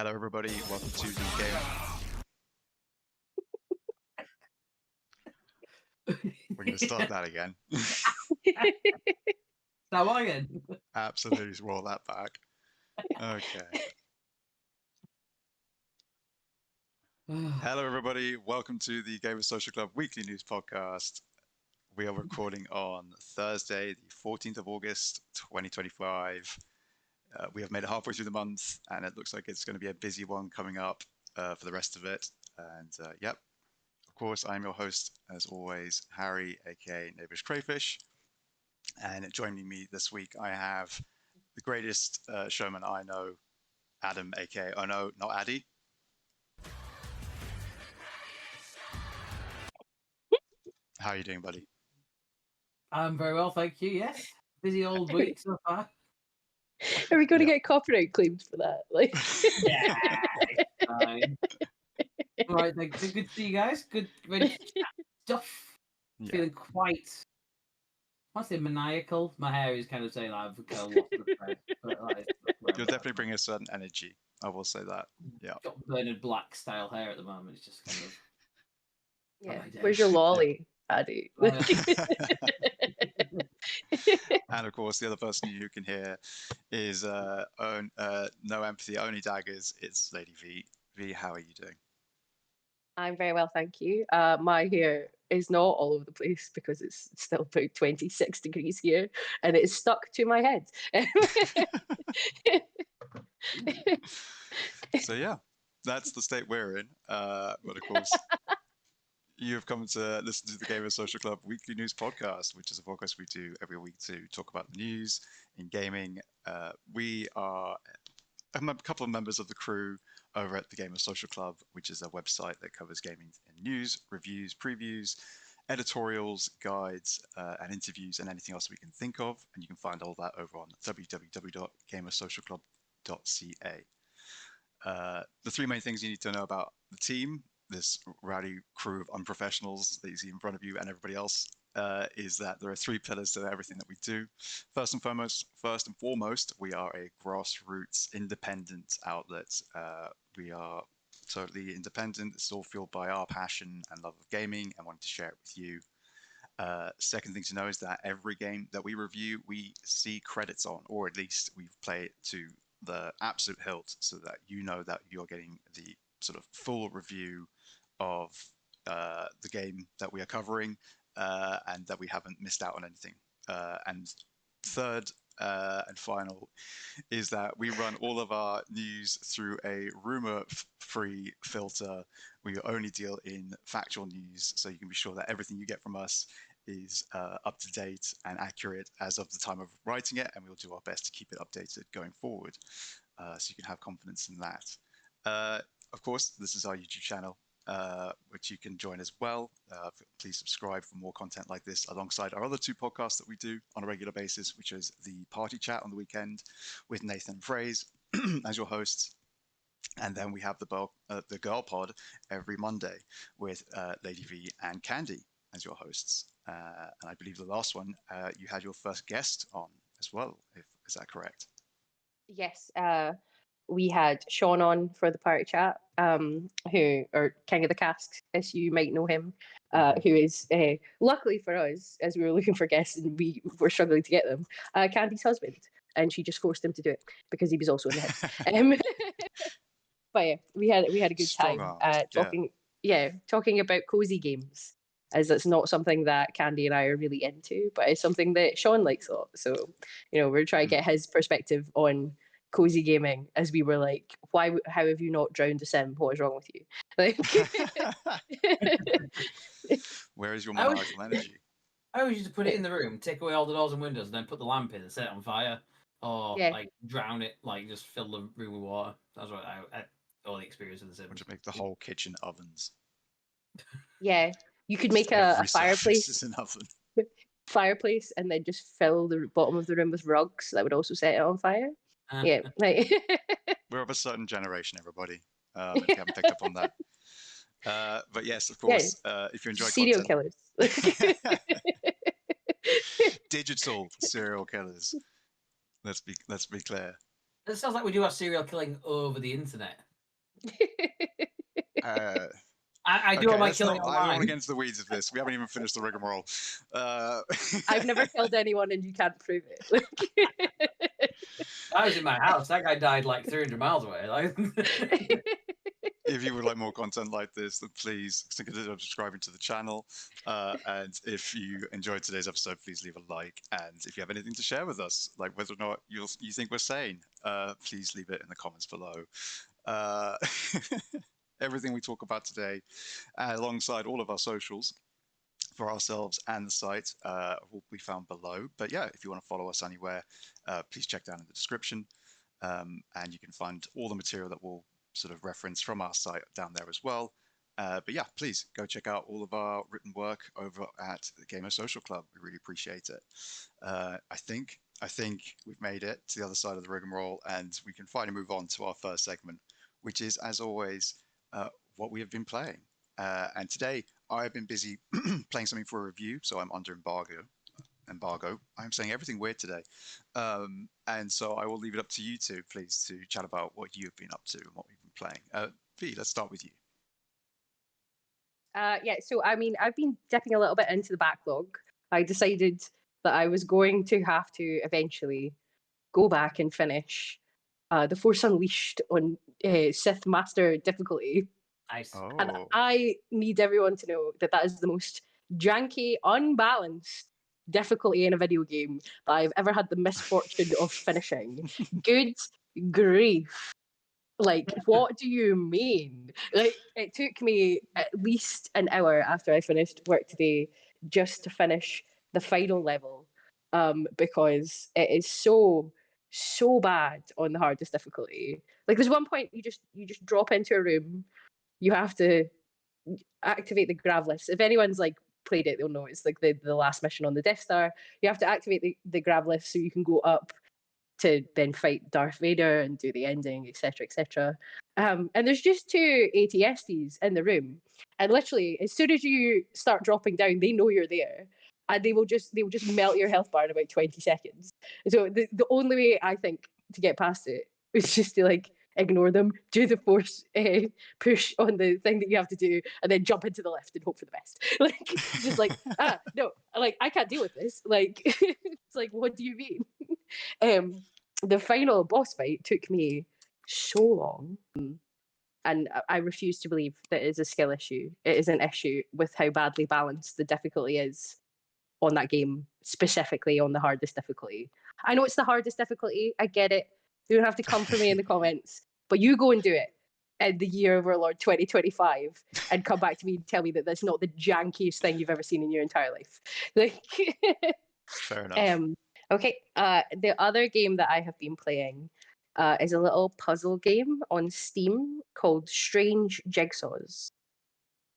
Hello, everybody. Welcome to the game. We're going to start that again. That one again. Absolutely roll that back. Okay. Hello, everybody. Welcome to the Gamers Social Club Weekly News Podcast. We are recording on Thursday, the 14th of August, 2025. We have made it halfway through the month, and it looks like it's going to be a busy one coming up for the rest of it. And yep, of course, I'm your host, as always, Harry, aka Neighbors Crayfish. And joining me this week, I have the greatest showman I know, Adam, aka oh no, not Addy. How are you doing, buddy? I'm very well, thank you. Yes, busy old week so far. Are we going to get copyright claims for that? Like, yeah, it's fine. All right, then. Good to see you guys. Good, ready to chat stuff. Yeah. Feeling quite. I say maniacal. My hair is kind of saying I've lost the thread, but You'll definitely bring a certain energy. I will say that. Yeah. Got Bernard Black style hair at the moment. It's just kind of. yeah. Where's your lolly, Addy? And of course, the other person you can hear is no empathy, only daggers. It's Lady V. V, how are you doing? I'm very well, thank you. My hair is not all over the place because it's still about 26 degrees here, and it's stuck to my head. So yeah, that's the state we're in. But of course, you have come to listen to the Gamers Social Club Weekly News Podcast, which is a podcast we do every week to talk about the news in gaming. We are a couple of members of the crew over at the Gamers Social Club, which is a website that covers gaming and news, reviews, previews, editorials, guides, and interviews, and anything else we can think of. And you can find all that over on www.gamersocialclub.ca. The three main things you need to know about the team, this rowdy crew of unprofessionals that you see in front of you and everybody else, is that there are three pillars to everything that we do. First and foremost, we are a grassroots independent outlet. We are totally independent. It's all fueled by our passion and love of gaming and wanting to share it with you. Second thing to know is that every game that we review, we see credits on, or at least we play it to the absolute hilt so that you know that you're getting the sort of full review of the game that we are covering and that we haven't missed out on anything. And third and final is that we run all of our news through a rumor-free filter. We only deal in factual news, so you can be sure that everything you get from us is up to date and accurate as of the time of writing it, and we'll do our best to keep it updated going forward, so you can have confidence in that. Of course, this is our YouTube channel, which you can join as well. Please subscribe for more content like this alongside our other two podcasts that we do on a regular basis, which is the Party Chat on the weekend with Nathan and Fraze as your hosts. And then we have the Girl Pod every Monday with Lady V and Candy as your hosts. And I believe the last one, you had your first guest on as well. Is that correct? Yes. We had Sean on for the party chat, who, or KingOTheCask, as you might know him, who is, luckily for us, as we were looking for guests and we were struggling to get them, Candy's husband. And she just forced him to do it because he was also in the hits. But yeah, we had a good time talking about cozy games, as it's not something that Candy and I are really into, but it's something that Sean likes a lot. So, we're trying to get his perspective on cozy gaming, as we were like, how have you not drowned a sim? What is wrong with you? Like, where is your maniacal energy? I always used to put it in the room, take away all the doors and windows, and then put the lamp in and set it on fire, or like drown it, like just fill the room with water. That's what I all the experience of the Sims. Would you make the whole kitchen ovens? Yeah, you could make a fireplace. An oven. Fireplace, and then just fill the bottom of the room with rugs. That would also set it on fire. Yeah, like we're of a certain generation, everybody. If you haven't picked up on that. But yes, of course, if you enjoy serial content, killers, digital serial killers. Let's be clear. It sounds like we do our serial killing over the internet. I do okay, all my killing I don't want to online. get into the weeds of this. We haven't even finished the rigmarole. I've never killed anyone, and you can't prove it. Like... I was in my house. That guy died like 300 miles away. Like... If you would like more content like this, then please consider subscribing to the channel. And if you enjoyed today's episode, please leave a like. And if you have anything to share with us, like whether or not you think we're sane, please leave it in the comments below. Everything we talk about today, alongside all of our socials for ourselves and the site, will be found below. But yeah, if you want to follow us anywhere, please check down in the description. And you can find all the material that we'll sort of reference from our site down there as well. But yeah, please go check out all of our written work over at the Gamer Social Club. We really appreciate it. I think we've made it to the other side of the rigmarole, and we can finally move on to our first segment, which is, as always, what we have been playing. And today, I've been busy playing something for a review, so I'm under embargo. I'm saying everything weird today. And so I will leave it up to you two, please, to chat about what you've been up to and what we've been playing. V, let's start with you. Yeah, so I mean, I've been dipping a little bit into the backlog. I decided that I was going to have to eventually go back and finish The Force Unleashed on Sith Master difficulty. Nice. Oh. And I need everyone to know that that is the most janky, unbalanced difficulty in a video game that I've ever had the misfortune of finishing. Good grief. Like, what do you mean? Like, it took me at least an hour after I finished work today just to finish the final level, because it is so bad on the hardest difficulty. Like, there's one point you just drop into a room, you have to activate the grav lifts. If anyone's like played it, they'll know it's like the last mission on the Death Star. You have to activate the grav lift so you can go up to then fight Darth Vader and do the ending, etc., etc. And there's just two ATSTs in the room, and literally as soon as you start dropping down, they know you're there, and they will just melt your health bar in about 20 seconds. So the only way I think to get past it is just to like ignore them, do the force push on the thing that you have to do, and then jump into the left and hope for the best. Like, just like, no, like, I can't deal with this. Like, it's like, what do you mean? The final boss fight took me so long, and I refuse to believe that it is a skill issue. It is an issue with how badly balanced the difficulty is on that game, specifically on the hardest difficulty. I know it's the hardest difficulty. I get it. You don't have to come for me in the comments, but you go and do it in the year of our Lord 2025 and come back to me and tell me that that's not the jankiest thing you've ever seen in your entire life. Like, fair enough. Okay, the other game that I have been playing is a little puzzle game on Steam called Strange Jigsaws,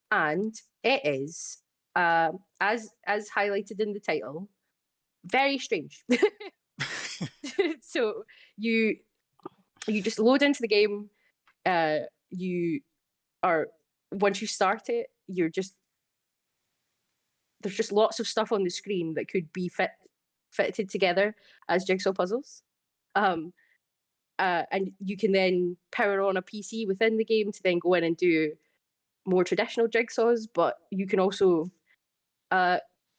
and it is, as highlighted in the title, very strange. So you just load into the game. You are, once you start it, there's just lots of stuff on the screen that could be fitted together as jigsaw puzzles. And you can then power on a PC within the game to then go in and do more traditional jigsaws, but you can also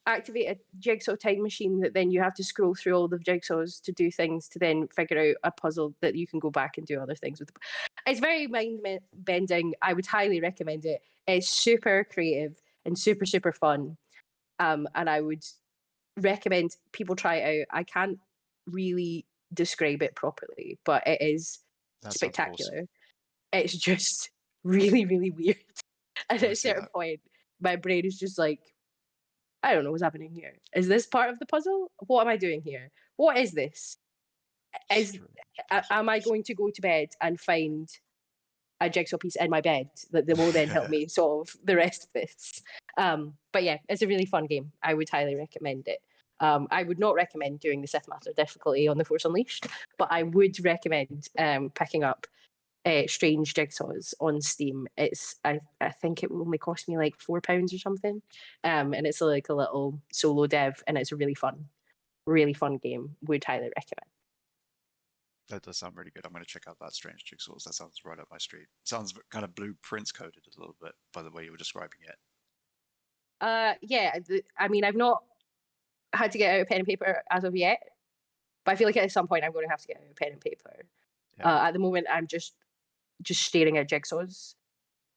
activate a jigsaw time machine that then you have to scroll through all the jigsaws to do things to then figure out a puzzle that you can go back and do other things with. It's very mind-bending. I would highly recommend it. It's super creative and super, super fun. And I would recommend people try it out. I can't really describe it properly, but it is spectacular. Awesome. It's just really, really weird. And at a certain point, my brain is just like, I don't know what's happening here. Is this part of the puzzle? What am I doing here? What is this? Am I going to go to bed and find a jigsaw piece in my bed that will then help me solve the rest of this? But yeah, it's a really fun game. I would highly recommend it. I would not recommend doing the Sith Master difficulty on The Force Unleashed, but I would recommend picking up Strange Jigsaws on Steam. It's I think it will only cost me like £4 or something, and it's like a little solo dev, and it's a really fun game. Would highly recommend. That does sound really good. I'm going to check out that Strange Jigsaws. That sounds right up my street. Sounds kind of Blueprints coded a little bit by the way you were describing it. Yeah. I mean, I've not had to get out a pen and paper as of yet, but I feel like at some point I'm going to have to get out a pen and paper. Yeah. At the moment, I'm just staring at jigsaws,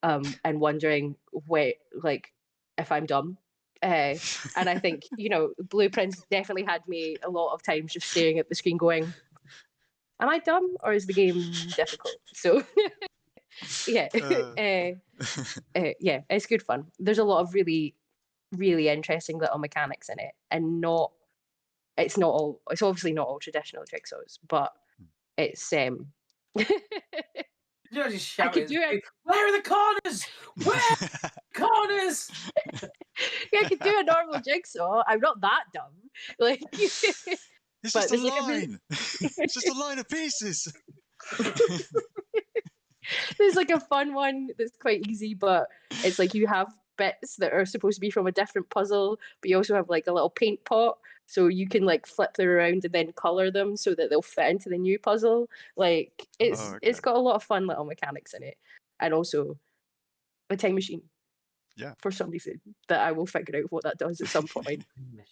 and wondering if I'm dumb. And I think Blueprints definitely had me a lot of times just staring at the screen, going, "Am I dumb, or is the game difficult?" So yeah, yeah, it's good fun. There's a lot of really, really interesting little mechanics in it, and it's obviously not all traditional jigsaws, but it's You're just I shouting. could do it. Where are the corners? Where are the corners? Yeah, I could do a normal jigsaw. I'm not that dumb. Like, it's just a line. It's just a line of pieces. There's like a fun one that's quite easy, but it's like you have bits that are supposed to be from a different puzzle, but you also have like a little paint pot, so you can like flip them around and then color them so that they'll fit into the new puzzle. Like it's got a lot of fun little mechanics in it, and also a time machine. Yeah. For some reason that I will figure out what that does at some point,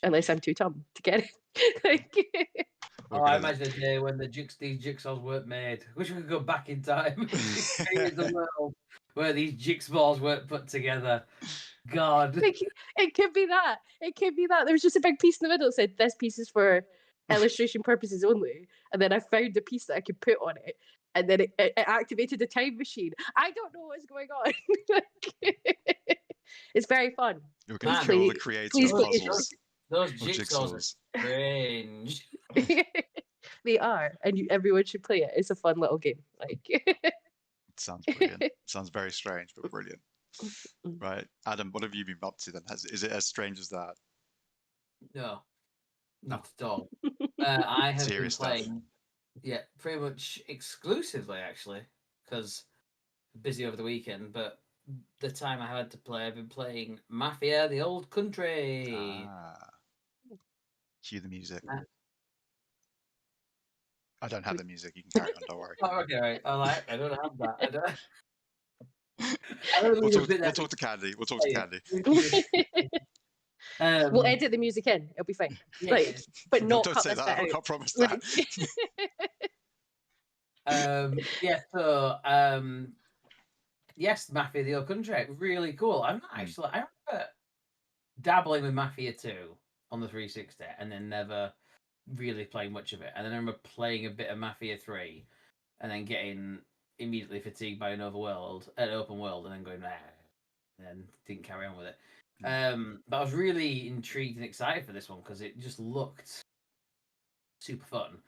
unless I'm too dumb to get it. I imagine a day when these jigsaws weren't made. Wish we could go back in time. The world where these jigsaws weren't put together. God. It could be that. It could be that. There was just a big piece in the middle that said, "This piece is for illustration purposes only." And then I found a piece that I could put on it. And then it activated a time machine. I don't know what's going on. It's very fun. You're going to kill all the creative puzzles. Those jigsaws are strange. They are, and everyone should play it. It's a fun little game. It sounds brilliant. Sounds very strange, but brilliant. Right, Adam, what have you been up to then? Is it as strange as that? No, not at all. I have been playing, stuff. Yeah, pretty much exclusively actually, because busy over the weekend. But the time I had to play, I've been playing Mafia: The Old Country. Cue the music. I don't have the music. You can carry on. Don't worry. Oh, okay, right. I don't have that. I don't. We'll talk to Candy. We'll talk to Candy. We'll edit the music in. It'll be fine. Yeah. But not don't cut say this that. bit I can't promise that. Yeah. So, yes, Mafia: The Old Country, really cool. I'm not actually. I remember dabbling with Mafia 2 on the 360, and then never really playing much of it. And then I remember playing a bit of Mafia 3, and then getting immediately fatigued by an open world, and then going, and then didn't carry on with it. But I was really intrigued and excited for this one because it just looked super fun,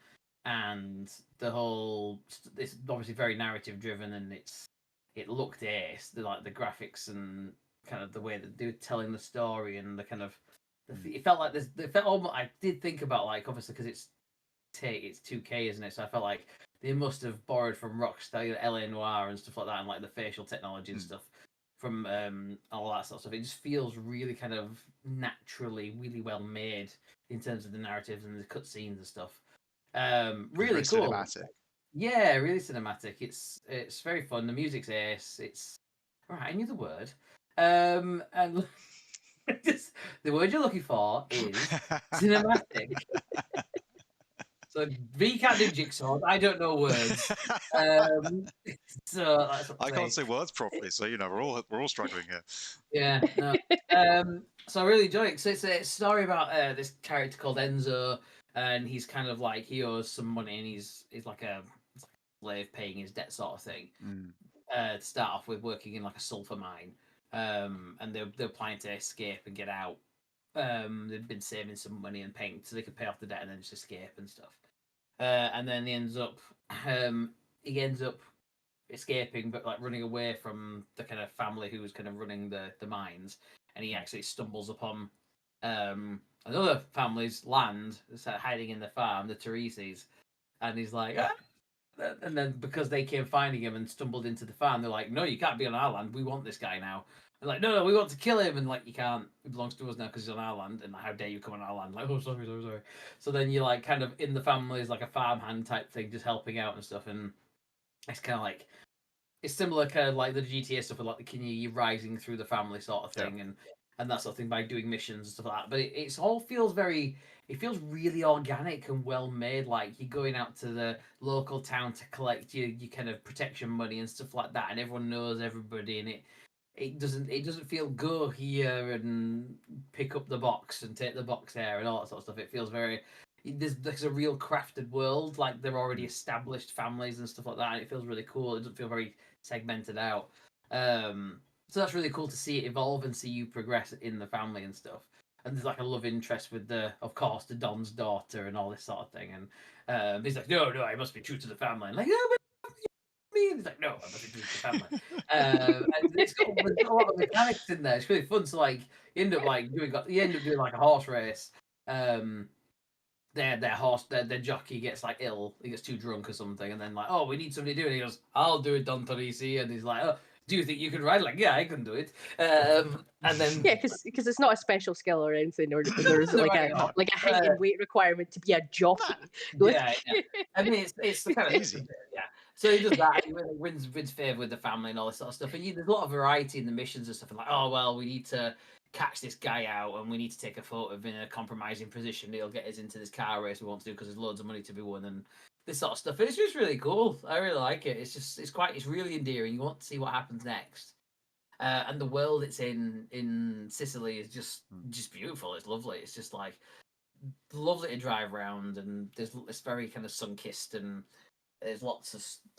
and it's obviously very narrative driven, and it looked ace. The graphics and kind of the way that they were telling the story, and the kind of it felt like this. It felt almost. I did think about, like, obviously because it's 2K, isn't it? So I felt like they must have borrowed from Rockstar, LA Noire and stuff like that, and like the facial technology and stuff from all that sort of stuff. It just feels really kind of naturally, really well made in terms of the narratives and the cutscenes and stuff. Really cool. Cinematic. Yeah, really cinematic. It's very fun. The music's ace. It's right. I knew the word. And just, the word you're looking for is cinematic. So V can't do jigsaws. I don't know words. So that's I can't say words properly. So we're all struggling here. Yeah. No. So I really enjoy it. So it's a story about this character called Enzo, and he's kind of like, he owes some money, and he's like a slave paying his debt sort of thing. To start off with, working in like a sulfur mine, and they're planning to escape and get out. They've been saving some money and paying so they could pay off the debt and then just escape and stuff. And then he ends up escaping, but like running away from the kind of family who was kind of running the mines, and he actually stumbles upon another family's land, hiding in the farm, the Tereses, and he's like, ah! And then because they came finding him and stumbled into the farm, they're like, no, you can't be on our land. We want this guy now. They're like, no, we want to kill him, and like you can't. It belongs to us now because he's on our land, and like, how dare you come on our land? Like, oh, sorry. So then you're like kind of in the family is like a farmhand type thing, just helping out and stuff, and it's kind of like it's similar kind of like the GTA stuff, with like the you rising through the family sort of thing, and that sort of thing by doing missions and stuff like that. But it's all feels it feels really organic and well made. Like you're going out to the local town to collect your kind of protection money and stuff like that, and everyone knows everybody, and it doesn't feel go here and pick up the box and take the box there and all that sort of stuff. It feels very there's a real crafted world, like they're already established families and stuff like that, and it feels really cool. It doesn't feel very segmented out. So that's really cool to see it evolve and see you progress in the family and stuff. And there's like a love interest with of course, the Don's daughter and all this sort of thing. And he's like, no, I must be true to the family. And like, no, but me. And he's like, no, I must be true to the family. And it's got a lot of mechanics in there. It's really fun. So like, you end up doing like a horse race. Their jockey gets like ill, he gets too drunk or something, and then like, oh, we need somebody to do it. He goes, I'll do it, Don Torisi, and he's like, oh, do you think you can ride? Like, yeah, I can do it. And then because it's not a special skill or anything, or there's like a height and weight requirement to be a jockey. Yeah. I mean, it's the kind of easy. Yeah. So he does that. He wins favor with the family and all this sort of stuff. And there's a lot of variety in the missions and stuff. And like, oh well, we need to catch this guy out, and we need to take a photo of him in a compromising position. He'll get us into this car race we want to do because there's loads of money to be won and this sort of stuff. It's just really cool. I really like it. It's really endearing. You want to see what happens next. And the world it's in Sicily is just beautiful. It's lovely. It's just like lovely to drive around, and it's very kind of sun-kissed, and there's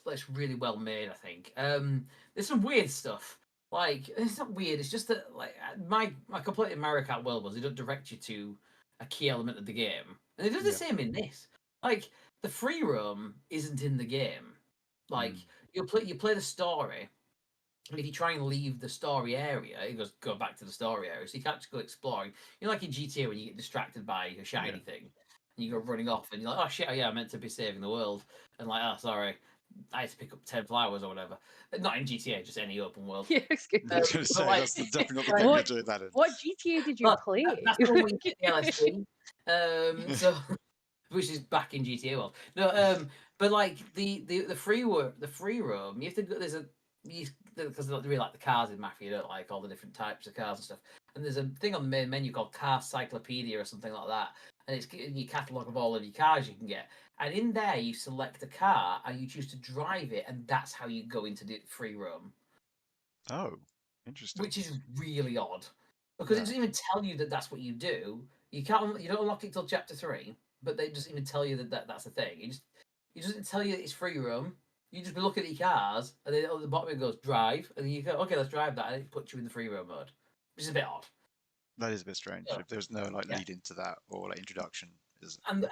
it's really well made, I think. There's some weird stuff. Like, it's not weird, it's just that like my complete American world was they don't direct you to a key element of the game. And they do the same in this. Like, the free roam isn't in the game. Like, you play the story, and if you try and leave the story area, it goes go back to the story area. So you can't just go exploring. You know, like in GTA when you get distracted by a shiny thing and you go running off and you're like, oh shit, I meant to be saving the world. And like, oh sorry, I had to pick up 10 flowers or whatever. Not in GTA, just any open world. Yeah, I was going to say, that's definitely not the game you're doing that in. What GTA did you play? That's the one where you get the LSD. So, which is back in GTA world. No, but like the free roam, you have to go. Because they really like the cars in Mafia, you don't like all the different types of cars and stuff. And there's a thing on the main menu called Car Cyclopedia or something like that, and it's in your catalogue of all of your cars you can get. And in there, you select a car and you choose to drive it, and that's how you go into the free roam. Oh, interesting. Which is really odd, because it doesn't even tell you that that's what you do. You don't unlock it till chapter 3, but they just even tell you that that's a thing. It doesn't tell you that it's free roam. You just be looking at your cars, and then at the bottom it goes drive, and then you go, okay, let's drive that, and it puts you in the free roam mode, which is a bit odd. That is a bit strange. If there's no lead into that or like introduction. And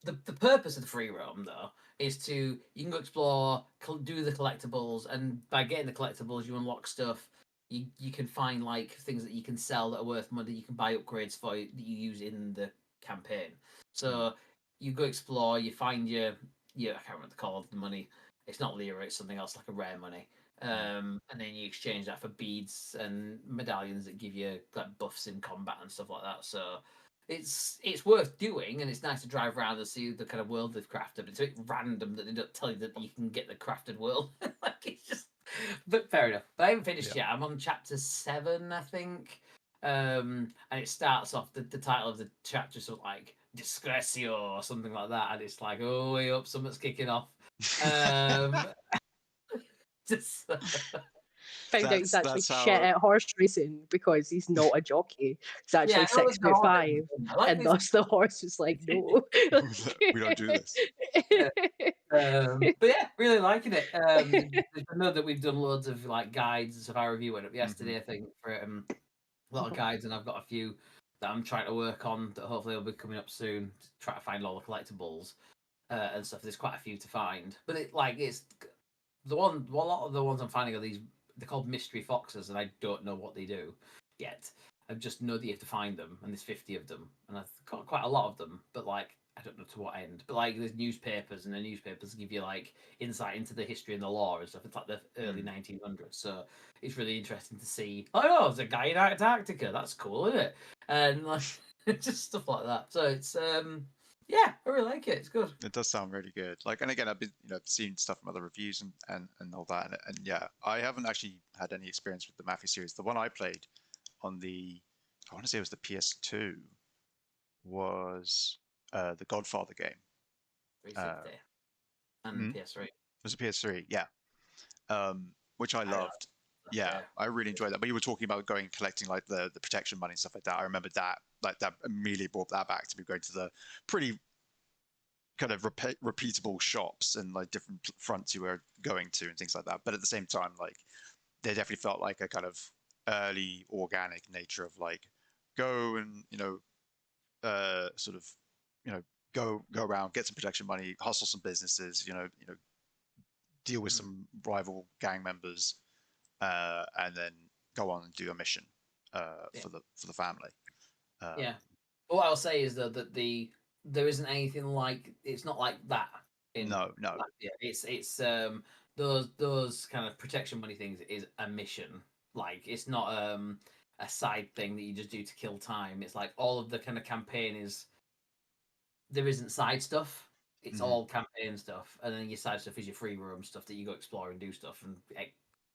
the purpose of the free roam though is you can go explore, do the collectibles, and by getting the collectibles you unlock stuff. You can find like things that you can sell that are worth money. You can buy upgrades for that you use in the campaign. So you go explore, you find your I can't remember the call of the money. It's not lira, it's something else like a rare money. And then you exchange that for beads and medallions that give you like buffs in combat and stuff like that. So it's worth doing, and it's nice to drive around and see the kind of world they've crafted. But it's a bit random that they don't tell you that you can get the crafted world. Like it's just, but fair enough. But I haven't finished yet. I'm on chapter 7, I think. And it starts off the title of the chapter sort of like Discrecio or something like that, and it's like, oh, way up, something's kicking off. Just found out he's actually shit at horse racing because he's not a jockey. He's actually 6'5", and thus the horse is like, no, we don't do this. But yeah, really liking it. I know that we've done loads of like guides and stuff. Our review went up yesterday, I think, for a lot of guides, and I've got a few that I'm trying to work on that hopefully will be coming up soon to try to find all the collectibles and stuff. There's quite a few to find, but it's a lot of the ones I'm finding are these. They're called mystery foxes, and I don't know what they do yet. I just know that you have to find them, and there's 50 of them, and I've got quite a lot of them. But like, I don't know to what end, but like there's newspapers, and the newspapers give you like insight into the history and the lore and stuff. It's like the early 1900s, so it's really interesting to see. Oh, there's a guy in Antarctica. That's cool, isn't it? And like just stuff like that. So it's yeah, I really like it. It's good. It does sound really good. Like, and again, I've been, seeing stuff from other reviews and all that, and yeah, I haven't actually had any experience with the Mafia series. The one I played on I want to say it was the PS2, was the Godfather game. 360 and PS3. It was a PS3, yeah, which I loved. Yeah, I really enjoyed that. But you were talking about going collecting like the protection money and stuff like that. I remember that, like that immediately brought that back to me, going to the pretty kind of repeatable shops and like different fronts you were going to and things like that. But at the same time, like they definitely felt like a kind of early organic nature of like go and sort of go around, get some protection money, hustle some businesses, deal with some rival gang members, and then go on and do a mission for the family. Yeah. What I'll say is though that there isn't anything like, it's not like that. No. Yeah, it's those kind of protection money things is a mission. Like it's not a side thing that you just do to kill time. It's like all of the kind of campaign is, there isn't side stuff. It's all campaign stuff, and then your side stuff is your free roam stuff that you go explore and do stuff. And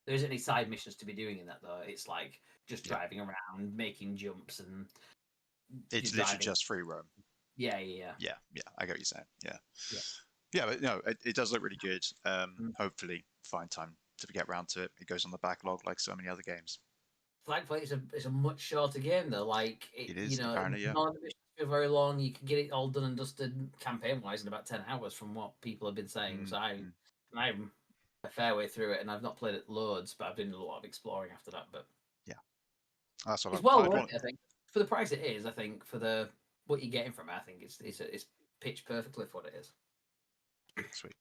there isn't any side missions to be doing in that though. It's like just driving around, making jumps, and it's literally just free roam. Yeah. I get what you're saying. Yeah, but no, it does look really good. Hopefully, find time to get around to it. It goes on the backlog like so many other games. Thankfully, it's a much shorter game though. Like it is apparently, yeah. None of the missions feel very long. You can get it all done and dusted campaign wise in about 10 hours, from what people have been saying. So I'm a fair way through it, and I've not played it loads, but I've done a lot of exploring after that. But yeah, that's what it's well worth it. I think for the price it is. I think for what you're getting from it, I think it's pitched perfectly for what it is. Sweet.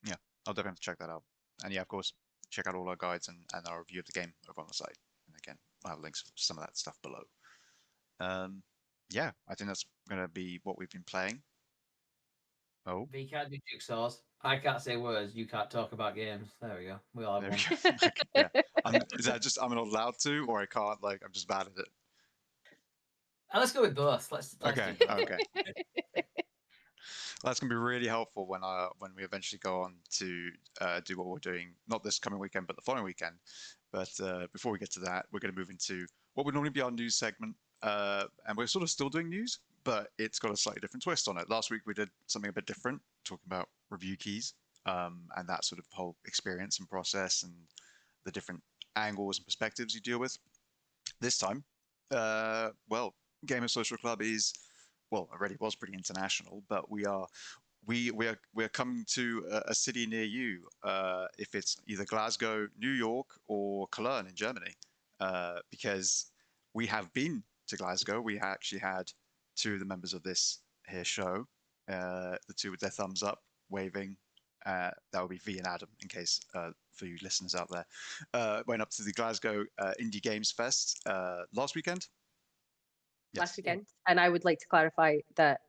Yeah, I'll definitely have to check that out. And yeah, of course, check out all our guides and our review of the game over on the site. And again, I'll have links to some of that stuff below. Yeah, I think that's going to be what we've been playing. Oh. V can't do jigsaws. I can't say words. You can't talk about games. There we go. We all have one. Yeah. Is that just I'm not allowed to, or I can't? Like I'm just bad at it. Let's go with both. Let's okay. That's going to be really helpful when we eventually go on to do what we're doing, not this coming weekend, but the following weekend. But before we get to that, we're going to move into what would normally be our news segment. And we're sort of still doing news, but it's got a slightly different twist on it. Last week, we did something a bit different, talking about review keys and that sort of whole experience and process and the different angles and perspectives you deal with. This time, Gamer Social Club is, already was pretty international, but we are coming to a city near you, if it's either Glasgow, New York, or Cologne in Germany, because we have been to Glasgow. We actually had two of the members of this here show, the two with their thumbs up, waving. That would be V and Adam, in case for you listeners out there. Went up to the Glasgow Indie Games Fest last weekend. Last weekend. And I would like to clarify that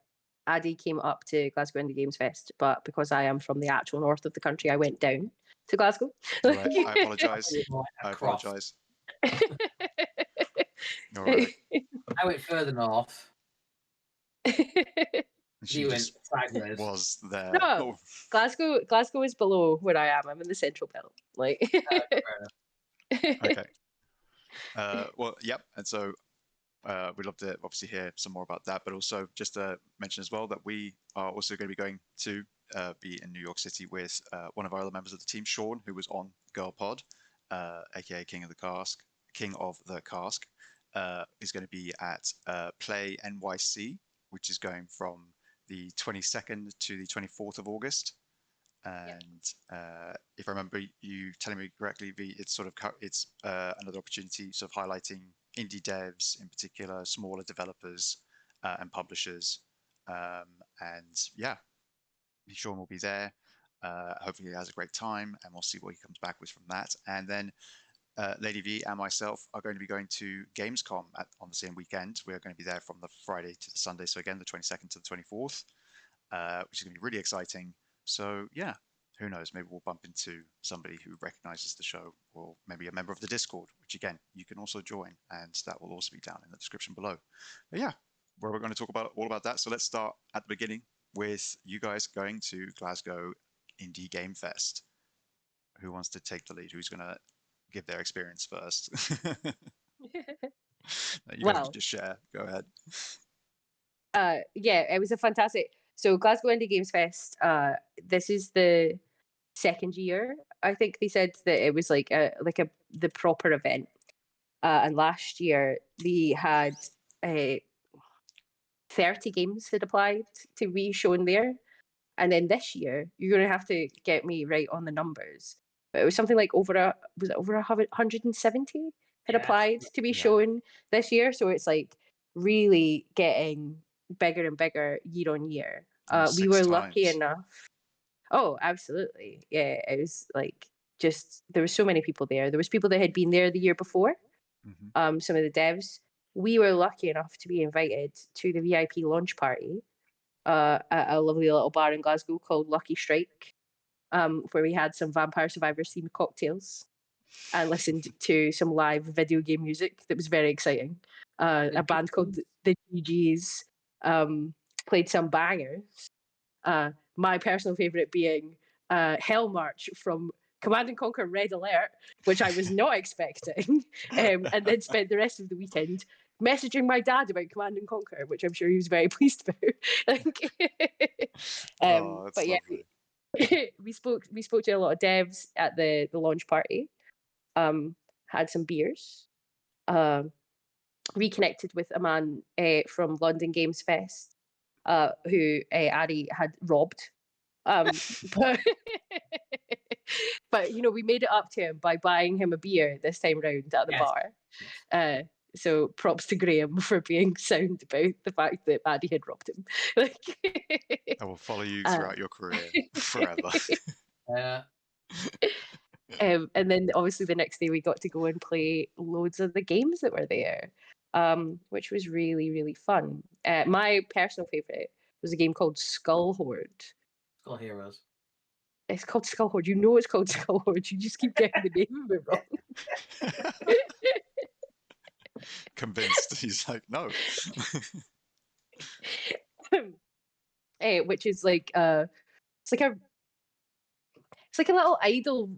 Addy came up to Glasgow Indie Games Fest, but because I am from the actual north of the country, I went down to Glasgow. Right. I apologise. I apologise. All right. I went further north. She went sideways. Was there? No, Glasgow is below where I am. I'm in the central belt. Like. Okay. Yep. And so we'd love to obviously hear some more about that, but also just to mention as well that we are also going to be going to be in New York City with one of our other members of the team, Sean, who was on Girl Pod, aka King of the Cask. Is going to be at Play NYC, which is going from the 22nd to the 24th of August. And if I remember you telling me correctly, it's sort of another opportunity, sort of highlighting indie devs in particular, smaller developers and publishers. And yeah, Sean will be there. Hopefully he has a great time, and we'll see what he comes back with from that. And then Lady V and myself are going to be going to Gamescom on the same weekend. We're going to be there from the Friday to the Sunday. So again, the 22nd to the 24th. which is going to be really exciting. So yeah, who knows? Maybe we'll bump into somebody who recognizes the show, or maybe a member of the Discord, which again you can also join, and that will also be down in the description below. But yeah, we're going to talk about all about that. So let's start at the beginning with you guys going to Glasgow Indie Game Fest. Who wants to take the lead? Who's going to give their experience first? You guys can just share. Go ahead. Yeah, it was a fantastic. So Glasgow Indie Games Fest. This is the second year. I think they said that it was like the proper event. And last year they had 30 games had applied to be shown there. And then this year, you're going to have to get me right on the numbers. But it was something like over 170 had applied to be shown this year. So it's like really getting bigger and bigger year on year. We were lucky enough. Oh, absolutely. Yeah, it was like just, there were so many people there. There was people that had been there the year before. Some of the devs. We were lucky enough to be invited to the VIP launch party at a lovely little bar in Glasgow called Lucky Strike, where we had some Vampire Survivors themed cocktails and listened to some live video game music that was very exciting. A band called the GGs played some bangers. My personal favourite being Hell March from Command & Conquer Red Alert, which I was not expecting, and then spent the rest of the weekend messaging my dad about Command & Conquer, which I'm sure he was very pleased about. But yeah, we spoke to a lot of devs at the launch party, had some beers, reconnected with a man from London Games Fest, who Ari had robbed. But you know, we made it up to him by buying him a beer this time round at the bar. So props to Graham for being sound about the fact that Maddie had robbed him. I will follow you throughout your career forever. And then obviously the next day we got to go and play loads of the games that were there, which was really, really fun. My personal favourite was a game called Skull Horde. Skull Heroes. It's called Skull Horde. You know it's called Skull Horde. You just keep getting the name of it wrong. Convinced. He's like, no. Which is like it's like a little idol,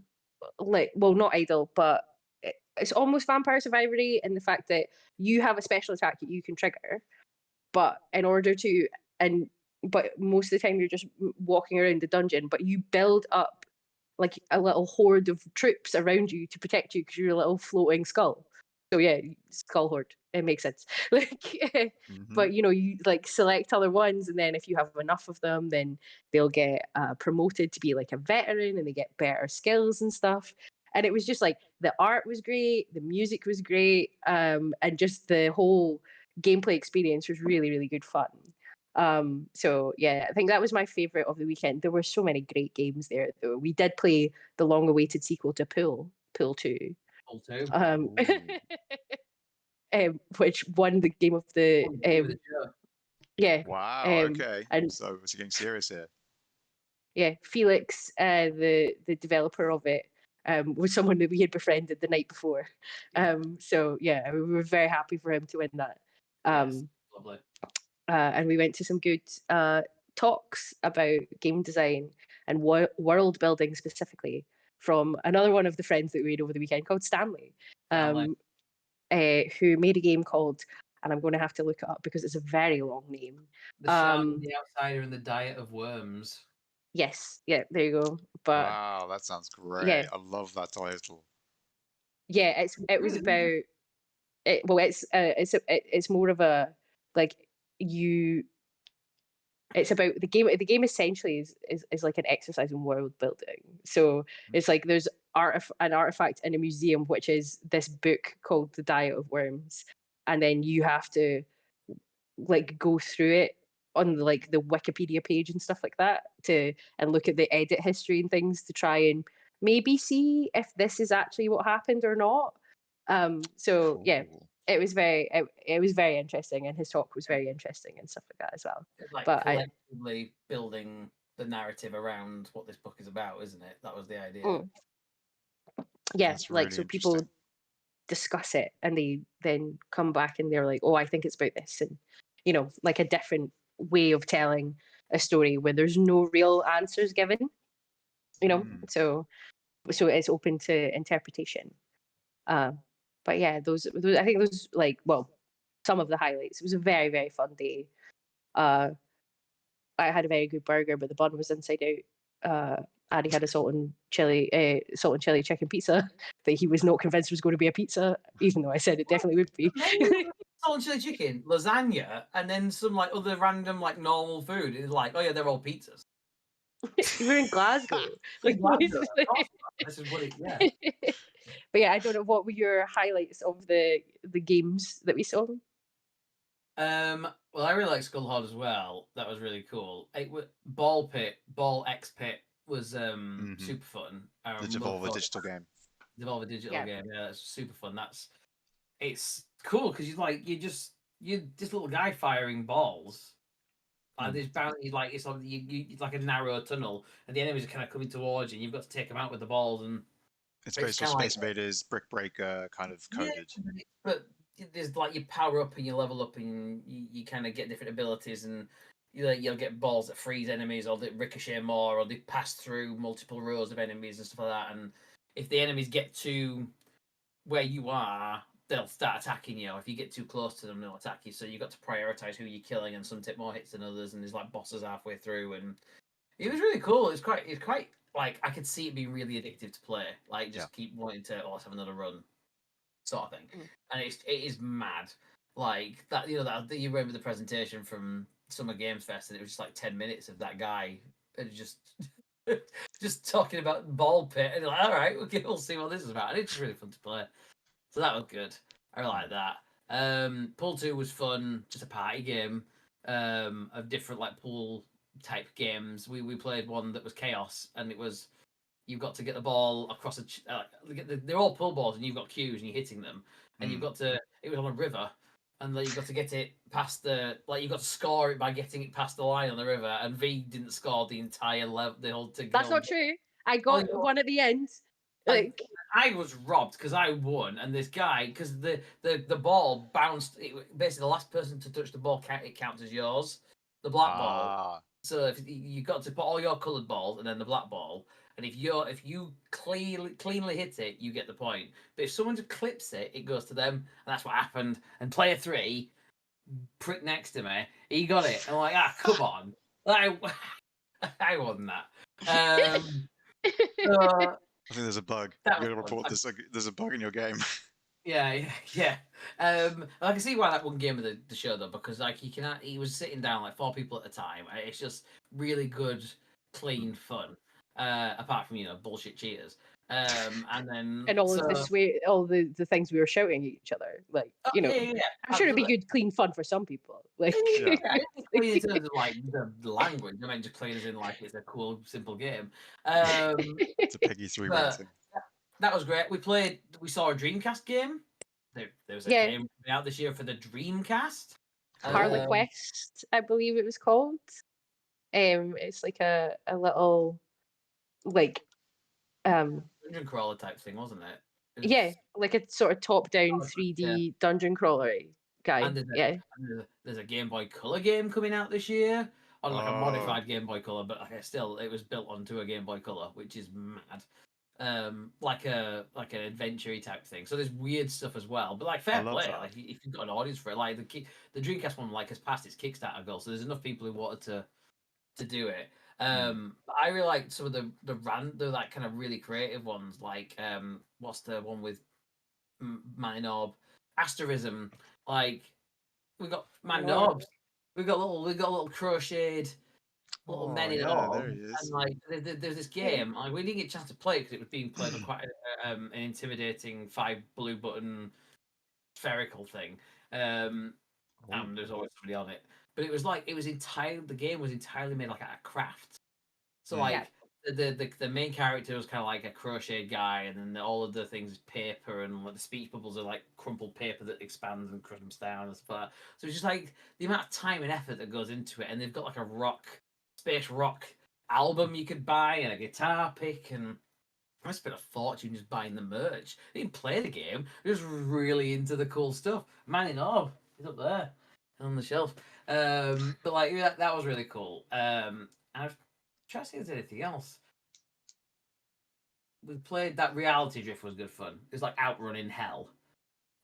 like, well, not idol, but it's almost Vampire Survivory in the fact that you have a special attack that you can trigger, but in order to, but most of the time you're just walking around the dungeon, but you build up like a little horde of troops around you to protect you because you're a little floating skull. So yeah, Skull Horde. It makes sense. But you know, you like select other ones, and then if you have enough of them, then they'll get promoted to be like a veteran, and they get better skills and stuff. And it was just like the art was great, the music was great, and just the whole gameplay experience was really, really good fun. So yeah, I think that was my favorite of the weekend. There were so many great games there, though. We did play the long-awaited sequel to Pool 2. Which won the game of the yeah. Wow. Okay. And so it's getting serious here. Yeah, Felix, the developer of it, was someone that we had befriended the night before. So yeah, we were very happy for him to win that. Lovely. And we went to some good talks about game design and world building specifically from another one of the friends that we made over the weekend called Stanley. Who made a game called, and I'm going to have to look it up because it's a very long name. The Shaman, the Outsider, and the Diet of Worms. Yes, yeah, there you go. But wow, that sounds great. Yeah. I love that title. Yeah, it was about it. Well, it's more of a like you. It's about the game. The game essentially is like an exercise in world building. So it's like there's an artifact in a museum, which is this book called The Diet of Worms, and then you have to like go through it on like the Wikipedia page and stuff like that and look at the edit history and things to try and maybe see if this is actually what happened or not. So cool. Yeah, it was very interesting, and his talk was very interesting and stuff like that as well. It's like But collectively building the narrative around what this book is about, isn't it? That was the idea. Yeah, That's like really so people interesting. discuss it and they then come back and they're like, oh, I think it's about this, and like a different way of telling a story where there's no real answers given. So it's open to interpretation. But yeah, those I think those some of the highlights. It was a very, very fun day. I had a very good burger, but the bun was inside out. Addy had a salt and chili chicken pizza that he was not convinced was going to be a pizza, even though I said it definitely would be. Salt and chili chicken, lasagna, and then some like other random like normal food. It's like, oh yeah, they're all pizzas. You were in Glasgow. Like, this is what it. Yeah. But yeah, I don't know, what were your highlights of the games that we saw? Well, I really like Skullhard as well. That was really cool. Ball X Pit was super fun. The Devolver digital game. Devolver digital game. Yeah, that's super fun. It's cool because you're this little guy firing balls. There's bounty, like it's like a narrow tunnel, and the enemies are kind of coming towards you. And you've got to take them out with the balls, and it's very sort of Space Invaders, Brick Breaker kind of coded. Yeah, but there's like you power up and you level up and you kind of get different abilities, and you'll get balls that freeze enemies or that ricochet more, or they pass through multiple rows of enemies and stuff like that. And if the enemies get to where you are, they'll start attacking you. If you get too close to them, they'll attack you. So you've got to prioritize who you're killing, and some take more hits than others. And there's like bosses halfway through, and it was really cool. It's quite like I could see it being really addictive to play. Like just keep wanting to let's have another run, sort of thing. And it is mad. Like that, that you remember the presentation from Summer Games Fest, and it was just like 10 minutes of that guy and just talking about ball pit, and like, all right, okay, we'll see what this is about. And it's just really fun to play. So that was good. I like that. Pool 2 was fun, just a party game of different like pool type games. We played one that was chaos, and it was you've got to get the ball across they're all pool balls, and you've got cues, and you're hitting them, and you've got to. It was on a river, and you've got to get it past you've got to score it by getting it past the line on the river. And V didn't score the entire level. That's not true. I got one at the end. Like I was robbed because I won, and this guy, because the ball bounced. Basically, the last person to touch the ball, it counts as yours. The black ball. So if you got to put all your coloured balls and then the black ball, and if you cleanly hit it, you get the point. But if someone just clips it, it goes to them, and that's what happened. And player 3, prick next to me, he got it. And I'm like, come on, I wasn't that. I think there's a bug. You gotta report this. There's a bug in your game. Yeah. I can see why that won game of the show though, because like he was sitting down like 4 people at a time. It's just really good, clean fun. Apart from bullshit cheaters. And then and all of this way, all the things we were shouting at each other, like I'm sure it'd be good, clean fun for some people. Like in terms of like the language, I mean just clean as in like it's a cool, simple game. It's a Peggy 3 rating. That was great. We saw a Dreamcast game. There was a game out this year for the Dreamcast. Harlequest, I believe it was called. It's like a little like dungeon crawler type thing, wasn't it? Yeah, like a sort of top-down 3D dungeon crawler guy. And there's a Game Boy Color game coming out this year, on like a modified Game Boy Color, but still it was built onto a Game Boy Color, which is mad. Like an adventure type thing. So there's weird stuff as well. But like fair play, like if you've got an audience for it, like the Dreamcast one has passed its Kickstarter goal, so there's enough people who wanted to do it. I really like some of the like kind of really creative ones, like what's the one with Minorb? Asterism. Like we got Minorbs. We got little crocheted little men in orb, and like there's this game. Like, we didn't get a chance to play because it was being played with quite an intimidating 5 blue button spherical thing. And there's always somebody on it. But it was like the game was entirely made like out of craft. So like the main character was kind of like a crochet guy, and then all of the things is paper, and like, the speech bubbles are like crumpled paper that expands and crumbles down and stuff like that. So it's just like the amount of time and effort that goes into it, and they've got like a space rock album you could buy and a guitar pick, and I spent a fortune just buying the merch. I didn't play the game. I was really into the cool stuff. Man in Orb is up there on the shelf. But like that was really cool. And I've tried to see if there's anything else. We played that Reality Drift was good fun. It was like outrunning hell.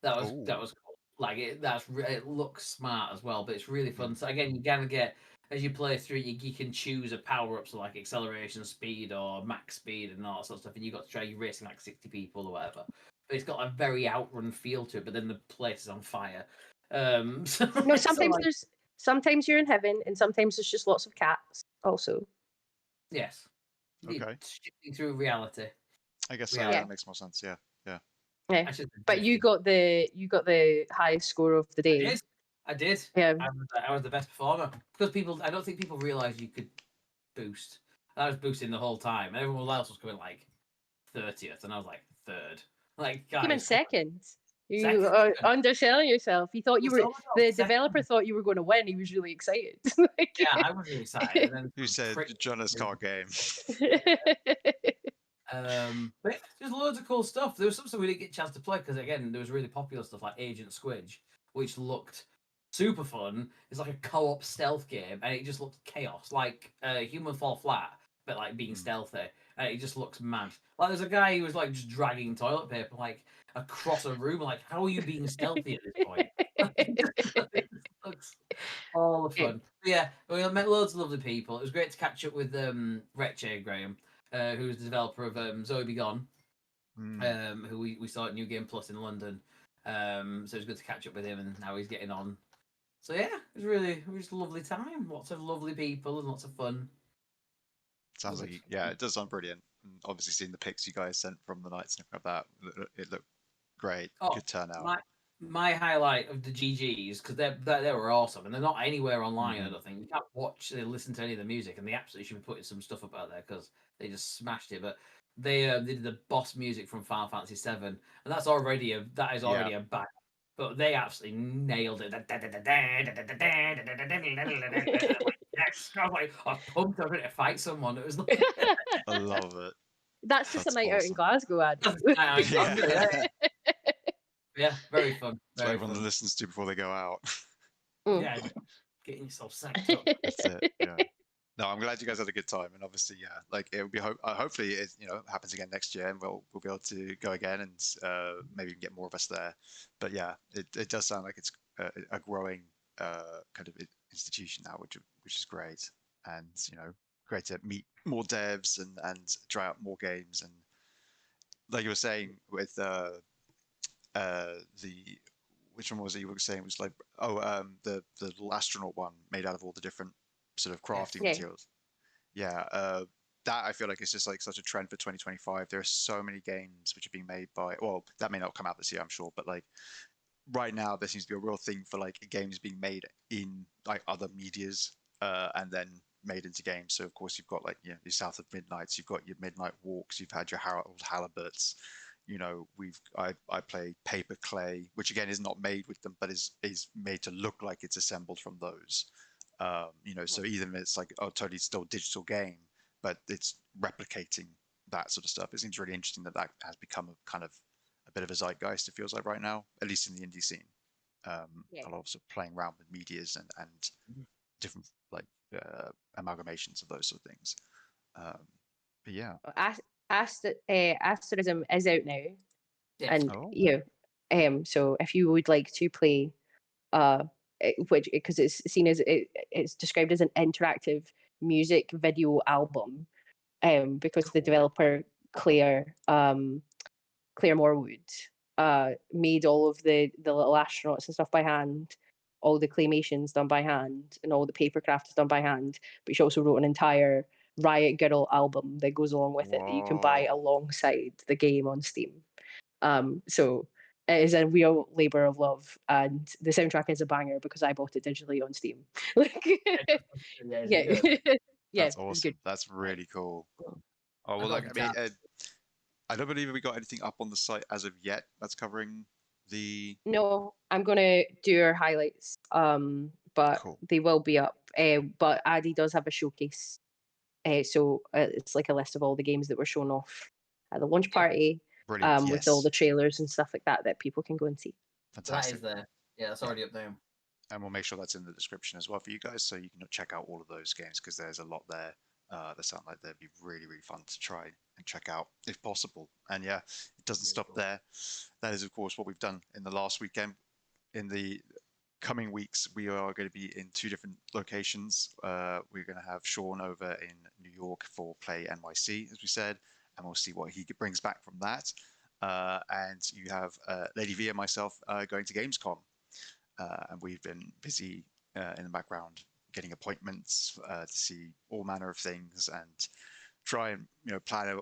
That was cool. Like it looks smart as well, but it's really fun. So again, you kind of get as you play through, you can choose a power up, so like acceleration, speed, or max speed, and all that sort of stuff. And you got to try racing like 60 people or whatever. But it's got a very outrun feel to it. But then the place is on fire. No, sometimes you're in heaven, and sometimes there's just lots of cats. Also, yes. Okay. Shifting through reality. I guess so. That makes more sense. Yeah. Yeah. But you got the highest score of the day. I did. Yeah. I was the best performer because I don't think people realize you could boost. I was boosting the whole time, and everyone else was coming like 30th, and I was like third. Like, guys, came in second. You are underselling yourself. He thought the developer thought you were going to win. He was really excited. Yeah, I was really excited. And then who said Jonas card game? But there's loads of cool stuff. There was some stuff we didn't get a chance to play because again, there was really popular stuff like Agent Squidge, which looked super fun. It's like a co-op stealth game, and it just looked chaos, like Human Fall Flat, but like being stealthy, and it just looks mad. Like there's a guy who was like just dragging toilet paper like across a room. Like, how are you being stealthy at this point? It looks all the fun. But yeah, we met loads of lovely people. It was great to catch up with Retche Graham, who's the developer of Zoe Be Gone, who we saw at New Game Plus in London. So it was good to catch up with him and how he's getting on. So yeah, it was a lovely time. Lots of lovely people and lots of fun. Sounds like it does sound brilliant. And obviously, seeing the pics you guys sent from the nights and stuff like that, it looked great. Good turnout. My highlight of the GGs, because they were awesome, and they're not anywhere online. I don't think you can't watch or listen to any of the music, and they absolutely should be putting some stuff up out there because they just smashed it. But they did the boss music from Final Fantasy VII, and that is already a bang. But they absolutely nailed it. Yes, I was like, I was pumped. I was ready to fight someone. It was like, I love it. That's just a night out in Glasgow, Adam. Yeah, very fun. That's what everyone listens to before they go out. Yeah, getting yourself sacked up. That's it. Yeah. No, I'm glad you guys had a good time, and obviously, like it will be. Hopefully, it happens again next year, and we'll be able to go again, and maybe get more of us there. But yeah, it does sound like it's a growing kind of institution now, which is great, and great to meet more devs and try out more games, and like you were saying with the which one was it you were saying? It was like the little astronaut one made out of all the different sort of crafting materials. That I feel like it's just like such a trend for 2025. There are so many games which are being made by, well, that may not come out this year, I'm sure, but like right now there seems to be a real thing for like games being made in like other medias and then made into games. So of course you've got like your South of Midnights, you've got your Midnight Walks, you've had your Harold Haliburts. I play Paper Clay, which again is not made with them, but is made to look like it's assembled from those. So even if it's like a totally still digital game, but it's replicating that sort of stuff. It seems really interesting that has become a kind of a bit of a zeitgeist, it feels like right now, at least in the indie scene. A lot of sort of playing around with medias and different like amalgamations of those sort of things. But yeah. Asterism is out now, and so if you would like to play, which because it's seen as it's described as an interactive music video album, because the developer Claire Morwood made all of the little astronauts and stuff by hand, all the claymations done by hand, and all the paper craft is done by hand. But she also wrote an entire Riot Girl album that goes along with it that you can buy alongside the game on Steam. So it is a real labour of love, and the soundtrack is a banger because I bought it digitally on Steam. That's awesome. That's really cool. Oh well, I got I don't believe we got anything up on the site as of yet that's covering the. No, I'm gonna do our highlights. But Cool. they will be up. But Addy does have a showcase. So it's like a list of all the games that were shown off at the launch party. Brilliant. With all Yes. the trailers and stuff like that people can go and see. Fantastic. That is there. Yeah, that's already up there. And we'll make sure that's in the description as well for you guys, so you can check out all of those games because there's a lot there that sound like they'd be really, really fun to try and check out if possible. And yeah, it doesn't stop there. That is, of course, what we've done in the last weekend. In the coming weeks, we are going to be in 2 different locations. We're going to have Sean over in New York for Play NYC, as we said, and we'll see what he brings back from that. And you have Lady V and myself going to Gamescom. And we've been busy in the background getting appointments to see all manner of things and try and plan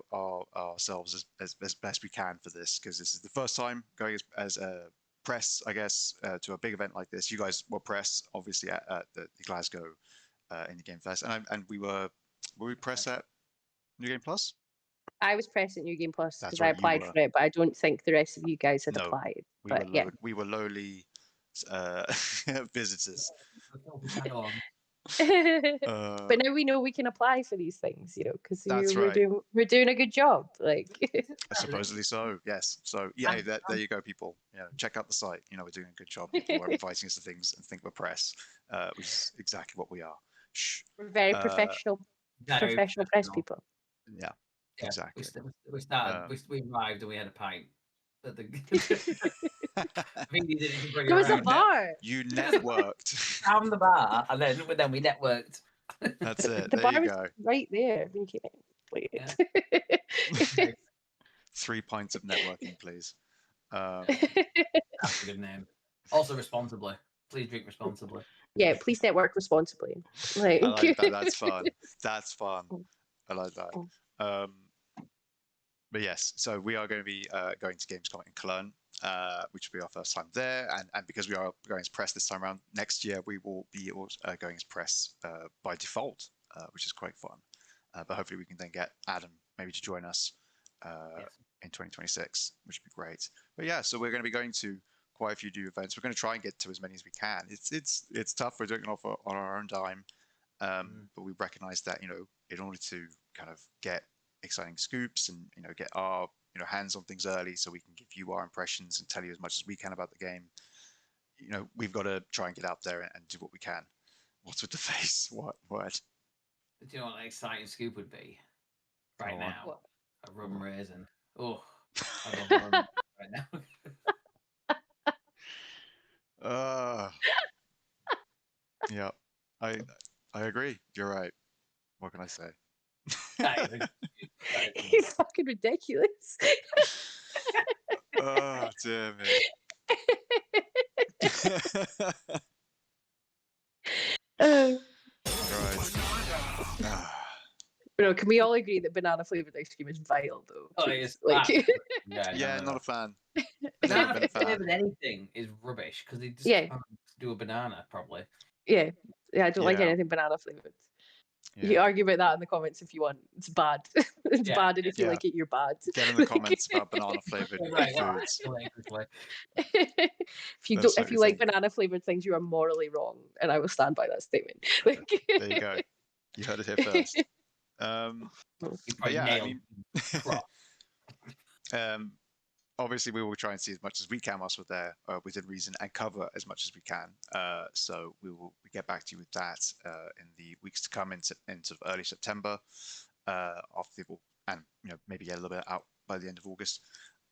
ourselves as best we can for this, because this is the first time going as a press, I guess, to a big event like this. You guys were press, obviously, at the Glasgow Indie Game Fest, and were we press at New Game Plus? I was press at New Game Plus That's because I right, you applied were. for it, but I don't think the rest of you guys had No, applied. we But were yeah, we were lowly visitors. but now we know we can apply for these things, because That's we're right. doing a good job. Like, Supposedly so, yes. So yeah, there you go, people. Check out the site. We're doing a good job. People are inviting us to things and think we're press, which is exactly what we are. Shh. we're very professional press people. Yeah, exactly. We started. We arrived and we had a pint. At the... I think he did it There was a bar. You networked. Found the bar, and then we networked. That's it. The there bar you was go. right there. I think Yeah. 3 pints of networking, please. That's a good name. Also responsibly. Please drink responsibly. Yeah, please network responsibly. Like... I like that. That's fun. That's fun. I like that. But yes, so we are going to be going to Gamescom in Cologne, which will be our first time there. And because we are going as press this time around, next year we will be going as press by default, which is quite fun. But hopefully we can then get Adam maybe to join us in 2026, which would be great. But yeah, so we're going to be going to quite a few new events. We're going to try and get to as many as we can. It's tough. We're doing it on our own dime. But we recognize that, in order to kind of get exciting scoops and get our hands on things early, so we can give you our impressions and tell you as much as we can about the game, we've got to try and get out there and do what we can. What's with the face? What? Do you know what an exciting scoop would be right now? What? A rum raisin. Oh, I love rum right now. Yeah, I agree. You're right. What can I say? He's fucking ridiculous. Oh, dear me. Right. Can we all agree that banana flavored ice cream is vile, though? Oh, it's yeah, not a fan. Banana flavored anything is rubbish because they just do a banana probably. Yeah, I don't like anything banana flavored. You can argue about that in the comments if you want. It's bad. It's bad, and if you like it, you're bad. Get in the comments about banana flavored foods. If you like banana flavored things, you are morally wrong, and I will stand by that statement. There you go. You heard it here first. But yeah, obviously we will try and see as much as we can whilst we're there within reason, and cover as much as we can. So we will get back to you with that in the weeks to come, into early September, after people, and maybe get a little bit out by the end of August.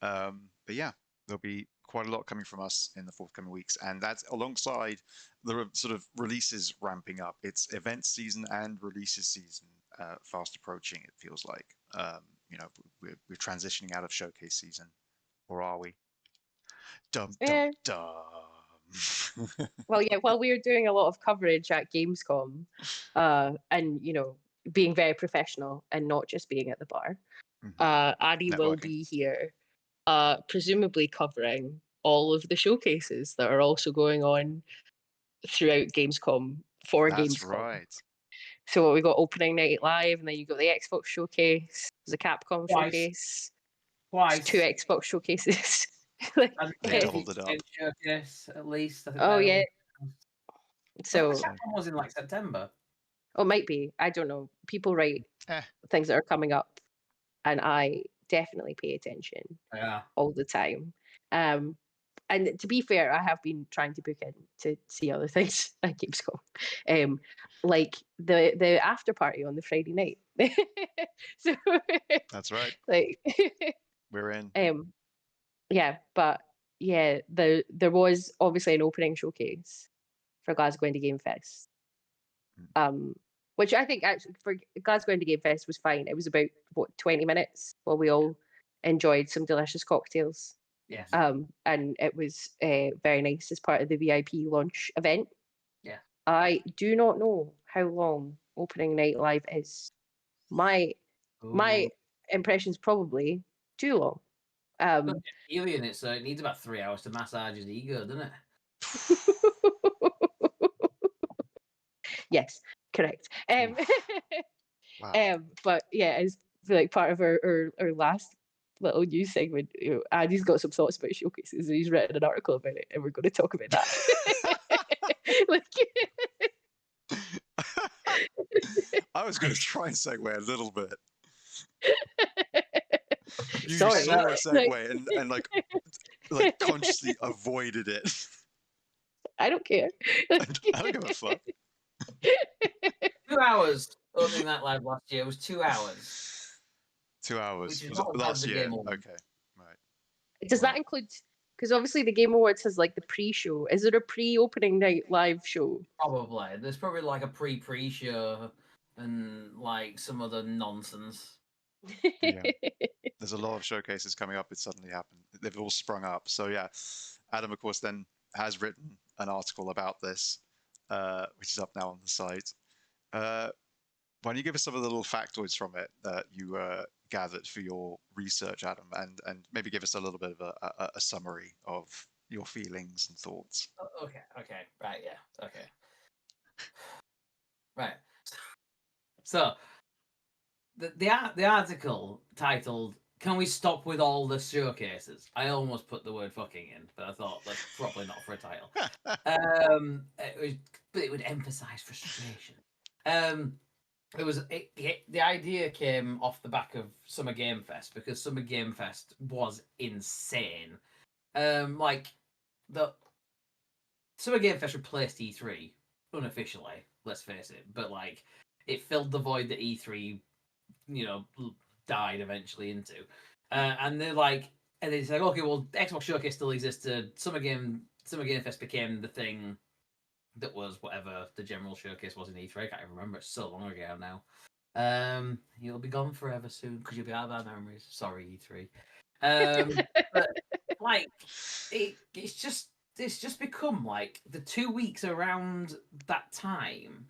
But yeah, there'll be quite a lot coming from us in the forthcoming weeks, and that's alongside the sort of releases ramping up. It's event season and releases season fast approaching, it feels like. We're transitioning out of showcase season. Or are we? Dum. Well, yeah, while we were doing a lot of coverage at Gamescom, and being very professional and not just being at the bar, Addy will be here, presumably covering all of the showcases that are also going on throughout Gamescom for Gamescom. That's right. So we got opening night live, and then you got the Xbox showcase. There's a Capcom Twice. showcase. Twice. Two Xbox showcases. Like, And They doubled it up. Showcase, at least. I think oh yeah. all... So Capcom was in like September. oh, it might be. I don't know. People write Eh. things that are coming up, and I definitely pay attention Yeah. all the time. And to be fair, I have been trying to book in to see other things at Gamescom, like the after party on the Friday night. So That's right. like We're in. yeah, but yeah, there was obviously an opening showcase for Glasgow Indie Game Fest. Which I think actually for Glasgow Indie Game Fest was fine. It was about 20 minutes while we all enjoyed some delicious cocktails. Yes. And it was very nice as part of the VIP launch event. Yeah. I do not know how long opening night live is. My impression's probably too long. Alien, it needs about 3 hours to massage his ego, doesn't it? Yes, correct. Wow. But yeah, as like part of our last little news segment, Andy's got some thoughts about showcases, and he's written an article about it, and we're going to talk about that. Like, I was going to try and segue a little bit. You sorry, saw a segue and like consciously avoided it. I don't care. I don't give a fuck. 2 hours opening that live last year. It was 2 hours. 2 hours. Which is Was not it as bad as last the year? Game Awards. Okay, right. Does that include? Because obviously the Game Awards has like the pre-show. Is there a pre-opening night live show? Probably. There's probably like a pre-show and like some other nonsense. Yeah. There's a lot of showcases coming up. It suddenly happened. They've all sprung up. So yeah, Adam, of course, then has written an article about this, which is up now on the site. Why don't you give us some of the little factoids from it that you gathered for your research, Adam, and maybe give us a little bit of a summary of your feelings and thoughts. Okay, right, yeah, okay. Right. So, the article titled, "Can we stop with all the showcases?" I almost put the word fucking in, but I thought that's probably not for a title. But it would emphasize frustration. The idea came off the back of Summer Game Fest, because Summer Game Fest was insane. Like the Summer Game Fest replaced E3 unofficially, let's face it, but like it filled the void that E3, died eventually into. And they're like, and they said, okay, well, Xbox Showcase still existed. Summer Game Fest became the thing that was whatever the general showcase was in E3. I can't even remember. It's so long ago now. You'll be gone forever soon because you'll be out of our memories. Sorry, E3. But like, it's just become like the 2 weeks around that time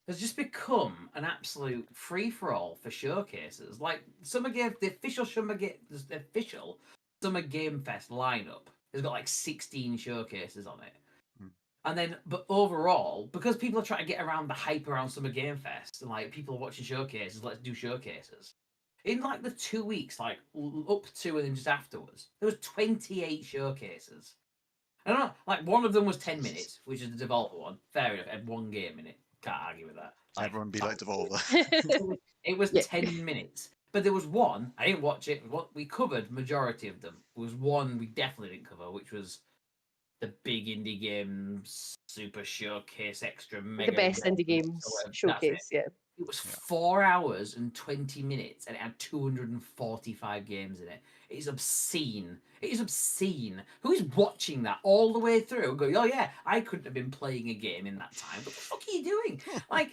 has just become an absolute free for all for showcases. Like the official Summer Game Fest lineup has got like 16 showcases on it. And then, but overall, because people are trying to get around the hype around Summer Game Fest, and like people are watching showcases, let's do showcases. In like the 2 weeks, like up to and then just afterwards, there was 28 showcases. I don't know, like one of them was 10 minutes, which is the Devolver one. Fair enough, it had one game in it. Can't argue with that. Like, Everyone be like Devolver. It was 10 minutes. But there was one, I didn't watch it, we covered majority of them. There was one we definitely didn't cover, which was the big indie games super showcase extra mega. The best indie games showcase, yeah. It was 4 hours and 20 minutes, and it had 245 games in it. It is obscene. It is obscene. Who is watching that all the way through and going, oh yeah, I couldn't have been playing a game in that time. What the fuck are you doing? Like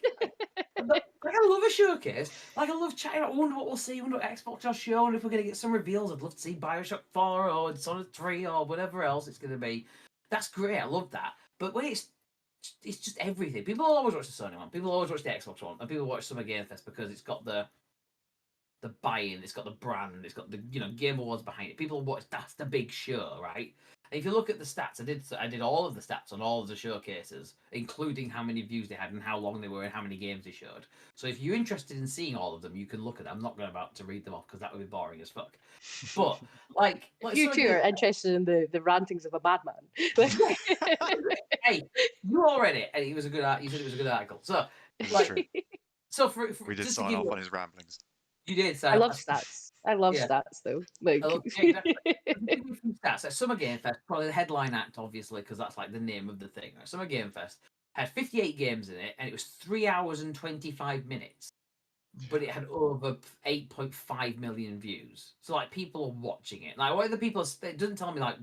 I love a showcase. Like, I love chatting. I wonder what we'll see. I wonder what Xbox will show, and if we're going to get some reveals. I'd love to see Bioshock 4 or Dishonored 3 or whatever else it's going to be. That's great. I love that. But when it's just everything. People always watch the Sony one. People always watch the Xbox one, and people watch Summer Game Fest because it's got the buy-in, it's got the brand, it's got the Game Awards behind it. People watch, that's the big show, right? And if you look at the stats, I did all of the stats on all of the showcases, including how many views they had and how long they were and how many games they showed. So if you're interested in seeing all of them, you can look at them. I'm not going about to read them off because that would be boring as fuck. But like you two are interested in the rantings of a madman. Hey, you all read it, and he was a good. You said it was a good article. So, like, so for we did just sign off on his ramblings. You did. So I love stats. I love stats though. Like, exactly. Stats. Summer Game Fest, probably the headline act, obviously, because that's like the name of the thing. Summer Game Fest had 58 games in it, and it was 3 hours and 25 minutes. But it had over 8.5 million views. So like people are watching it. Like what are the people? It doesn't tell me like.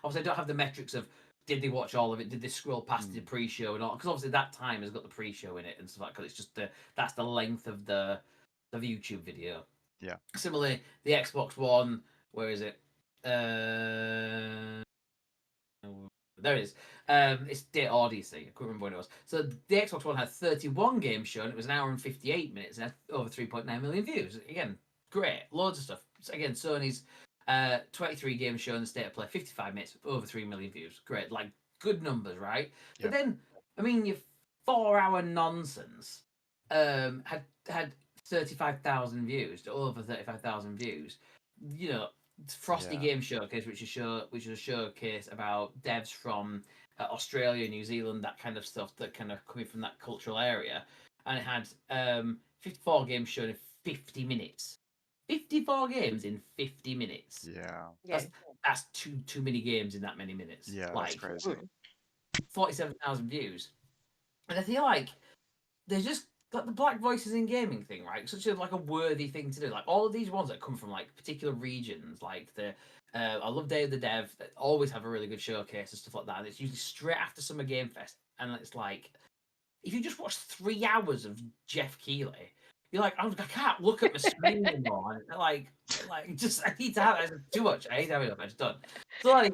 Obviously, I don't have the metrics of did they watch all of it? Did they scroll past the pre-show and all? Because obviously that time has got the pre-show in it and stuff like. Because it's just that's the length of the YouTube video. Yeah. Similarly, the Xbox One. Where is it? There it is. It's Data Odyssey. I couldn't remember when it was. So the Xbox One had 31 games shown. It was an hour and 58 minutes and had over 3.9 million views. Again, great. Loads of stuff. So again, Sony's 23 games shown in the State of Play, 55 minutes, over 3 million views. Great. Like, good numbers, right? Yeah. But then, I mean, your 4-hour nonsense had 35,000 views, to over 35,000 views. You know, Frosty Game Showcase, which is a showcase about devs from Australia, New Zealand, that kind of stuff, that kind of coming from that cultural area, and it had 54 games shown in 50 minutes. 54 games in 50 minutes. Yeah, that's too many games in that many minutes. Yeah, like, that's crazy. 47,000 views, and I feel like there's just like the Black Voices in Gaming thing, right? Such a like a worthy thing to do. Like all of these ones that come from like particular regions, like the I love Day of the Dev, that always have a really good showcase and stuff like that. And it's usually straight after Summer Game Fest, and it's like if you just watch 3 hours of Jeff Keighley, you're like, I can't look at my screen anymore. Like just I need to have it. Too much. I hate to have it up. It's done. So like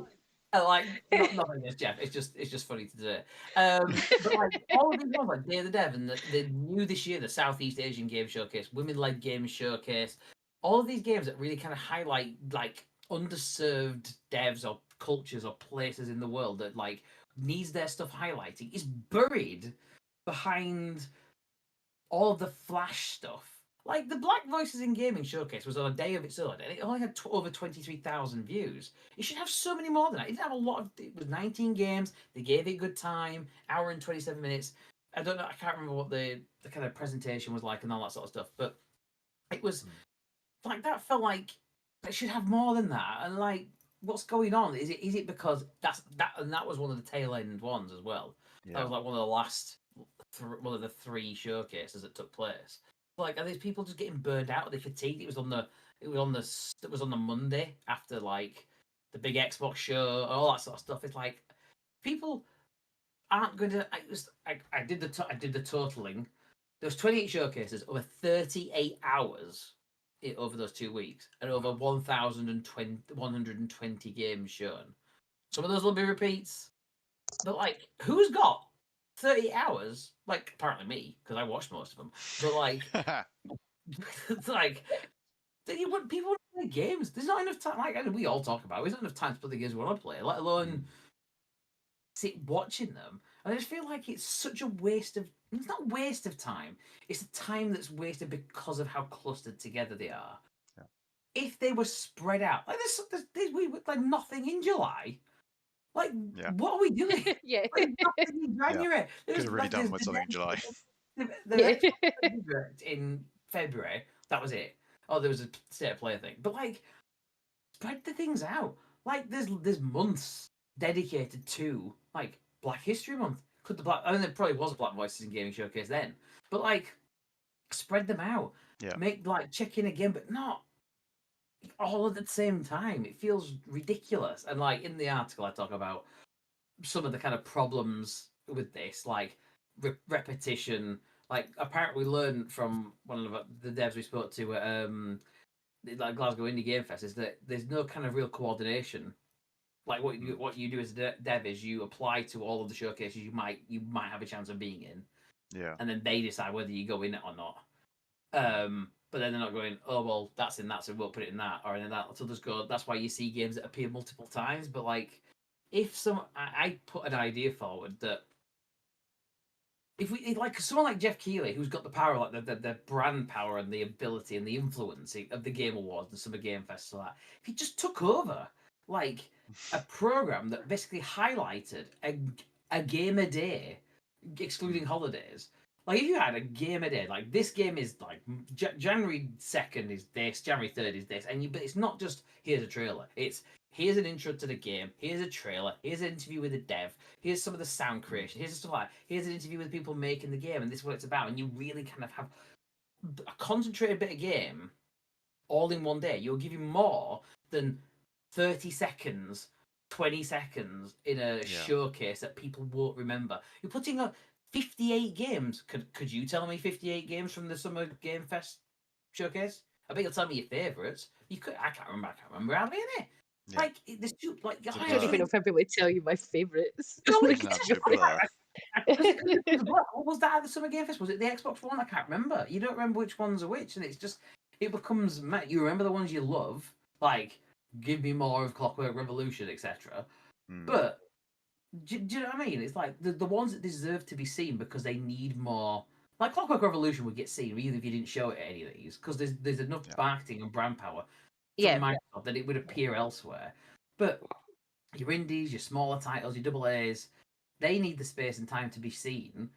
nothing against Jeff. It's just funny to do it. But like all of these ones, like Day of the Dev and the new this year, the Southeast Asian Game Showcase, Women-led Games Showcase, all of these games that really kind of highlight like underserved devs or cultures or places in the world that like needs their stuff highlighting is buried behind all of the flash stuff. Like the Black Voices in Gaming Showcase was on a day of its own, and it only had over 23,000 views. It should have so many more than that. It didn't have a lot of. It was 19 games. They gave it good time. Hour and 27 minutes. I don't know. I can't remember what the kind of presentation was like and all that sort of stuff. But it was like that. Felt like it should have more than that. And like, what's going on? Is it because that was one of the tail end ones as well. Yeah. That was like one of the last. One of the 3 showcases that took place. Like, are these people just getting burned out? Are they fatigued? It was on the Monday after like the big Xbox show, all that sort of stuff. It's like people aren't going to. I did the totaling. There was 28 showcases over 38 hours over those 2 weeks, and over 120 games shown. Some of those will be repeats, but like, who's got 30 hours, like apparently me, because I watched most of them. But like, it's like people want to play games. There's not enough time. Like we all talk about, there's not enough time to play the games we want to play, let alone sit watching them. And I just feel like it's such a waste of. It's not a waste of time. It's a time that's wasted because of how clustered together they are. Yeah. If they were spread out, like we like nothing in July. Like, what are we doing? Yeah. In January. Could have really done with something in July. In February, that was it. Oh, there was a State of Play thing. But, like, spread the things out. Like, there's months dedicated to, like, Black History Month. I mean, there probably was a Black Voices in Gaming Showcase then. But, like, spread them out. Yeah. Make, like, check in again, but not all at the same time. It feels ridiculous. And like in the article I talk about some of the kind of problems with this, like repetition. Like apparently we learned from one of the devs we spoke to at like Glasgow Indie Game Fest is that there's no kind of real coordination. Like what you do as a dev is you apply to all of the showcases you might have a chance of being in. Yeah. And then they decide whether you go in it or not. But then they're not going, oh, well, that's in that, so we'll put it in that, or in that. So just go, that's why you see games that appear multiple times. But, like, if I put an idea forward that if we like someone like Jeff Keighley, who's got the power, like the brand power and the ability and the influence of the Game Awards and Summer Game Fest, so that if he just took over like a program that basically highlighted a game a day, excluding holidays. Like if you had a game a day, like this game is like January 2nd is this, January 3rd is this, but it's not just here's a trailer. It's here's an intro to the game, here's a trailer, here's an interview with the dev, here's some of the sound creation, here's stuff like here's an interview with people making the game, and this is what it's about. And you really kind of have a concentrated bit of game all in one day. You'll give you more than 30 seconds, 20 seconds in a showcase that people won't remember. You're putting up 58 games. Could you tell me 58 games from the Summer Game Fest showcase? I bet you'll tell me your favourites. You could. I can't remember how many in it. Yeah. Like there's two. Like I don't even know if I'd be able to tell you my favourites. What was that at the Summer Game Fest? Was it the Xbox One? I can't remember. You don't remember which ones are which, and it's just it becomes. You remember the ones you love, like give me more of Clockwork Revolution, etc. But do you know what I mean? It's like the ones that deserve to be seen because they need more. Like Clockwork Revolution would get seen even if you didn't show it at any of these because there's enough marketing and brand power from Microsoft that it would appear elsewhere. But your indies, your smaller titles, your double A's, they need the space and time to be seen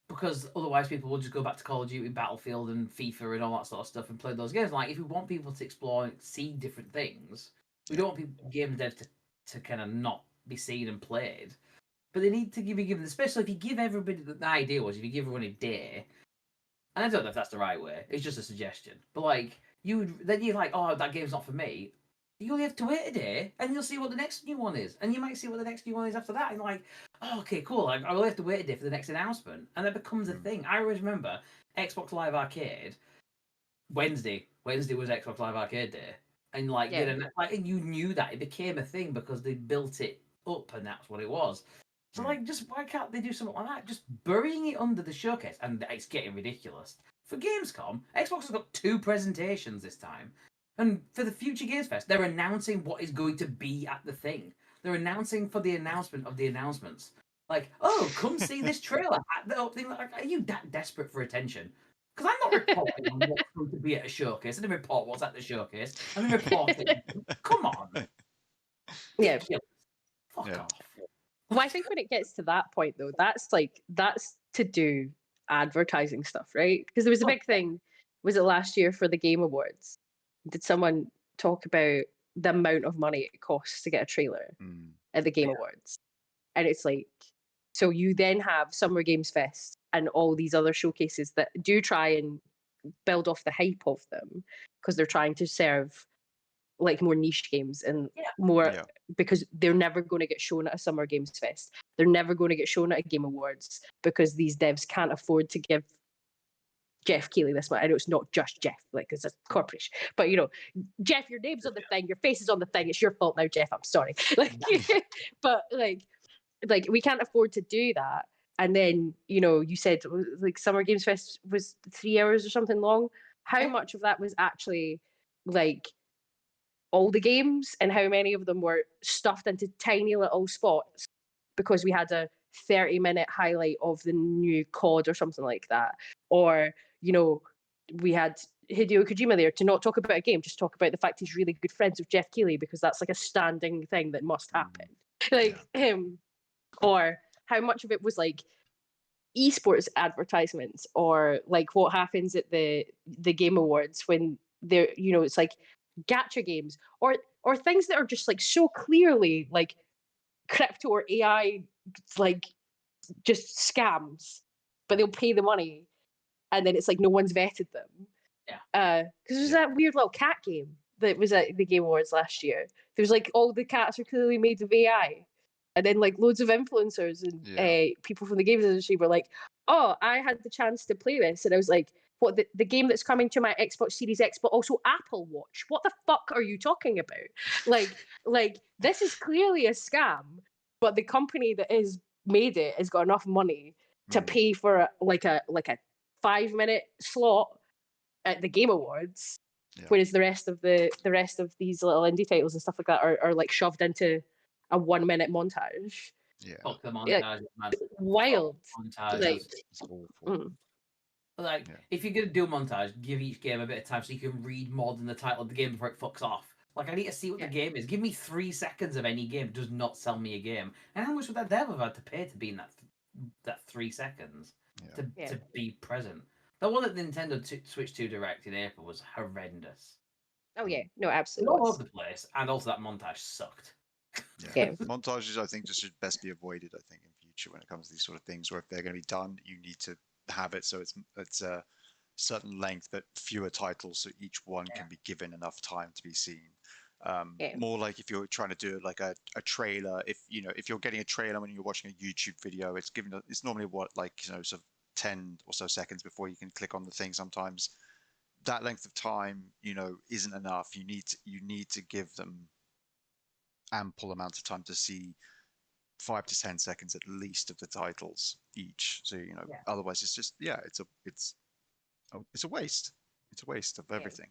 because otherwise people will just go back to Call of Duty, Battlefield, and FIFA and all that sort of stuff and play those games. Like if we want people to explore and see different things, we don't want game devs to kind of not be seen and played. But they need to be given the space. So if you give everybody, the idea was if you give everyone a day, and I don't know if that's the right way, it's just a suggestion. But like, then you're like, oh, that game's not for me. You only have to wait a day, and you'll see what the next new one is. And you might see what the next new one is after that. And like, oh, okay, cool. Like, I will have to wait a day for the next announcement. And that becomes a thing. I always remember Xbox Live Arcade, Wednesday was Xbox Live Arcade Day. And like, and you knew that. It became a thing because they built it up, and that's what it was. So, like, just why can't they do something like that? Just burying it under the showcase, and it's getting ridiculous. For Gamescom, Xbox has got 2 presentations this time. And for the future Games Fest, they're announcing what is going to be at the thing. They're announcing for the announcement of the announcements. Like, oh, come see this trailer at the opening. Like, are you that desperate for attention? Because I'm not reporting on what's going to be at a showcase. I didn't report what's at the showcase. I'm reporting. Come on. Yeah. Fuck off. Well, I think when it gets to that point, though, that's to do advertising stuff, right? Because there was a big thing, was it last year for the Game Awards? Did someone talk about the amount of money it costs to get a trailer at the Game Awards? And it's like, so you then have Summer Games Fest and all these other showcases that do try and build off the hype of them because they're trying to serve like more niche games and more because they're never going to get shown at a Summer Games Fest. They're never going to get shown at a Game Awards because these devs can't afford to give Jeff Keighley this one. I know it's not just Jeff, like it's a corporation, but you know, Jeff, your name's on the thing, your face is on the thing. It's your fault now, Jeff. I'm sorry. Like, but like we can't afford to do that. And then you know, you said like Summer Games Fest was 3 hours or something long. How much of that was actually like all the games, and how many of them were stuffed into tiny little spots because we had a 30-minute highlight of the new COD or something like that, or you know, we had Hideo Kojima there to not talk about a game, just talk about the fact he's really good friends with Jeff Keighley because that's like a standing thing that must happen. Like him, or how much of it was like esports advertisements, or like what happens at the Game Awards when they're, you know, it's like gacha games, or things that are just like so clearly like crypto or AI, like just scams, but they'll pay the money. And then it's like no one's vetted them. Because there's that weird little cat game that was at the Game Awards last year. There's like all the cats are clearly made of AI. And then like loads of influencers and people from the games industry were like, oh, I had the chance to play this. And I was like, what, the game that's coming to my Xbox Series X, but also Apple Watch? What the fuck are you talking about? Like this is clearly a scam, but the company that has made it has got enough money to pay for like a 5-minute slot at the Game Awards, whereas the rest of these little indie titles and stuff like that are like shoved into a 1 minute montage. Yeah, Fuck the Like, montages, man. wild. Montages. Like, it's awful. mm, Like, Yeah. if you're gonna do a montage, give each game a bit of time so you can read more than the title of the game before it fucks off. Like, I need to see what the game is. Give me 3 seconds of any game. It does not sell me a game. And how much would that dev have had to pay to be in that 3 seconds to be present? The one that Nintendo Switch 2 Direct in April was horrendous. oh yeah, no, All absolutely was. over the place, and also that montage sucked. Yeah. Montages, I think, just should best be avoided. I think in future when it comes to these sort of things, or if they're going to be done, you need to have it so it's a certain length, but fewer titles, so each one can be given enough time to be seen. More like if you're trying to do like a trailer, if you're getting a trailer when you're watching a YouTube video, it's normally sort of 10 or so seconds before you can click on the thing. Sometimes that length of time, isn't enough. You need to give them ample amounts of time to see 5 to 10 seconds at least of the titles each. So otherwise it's just it's a waste. It's a waste of everything.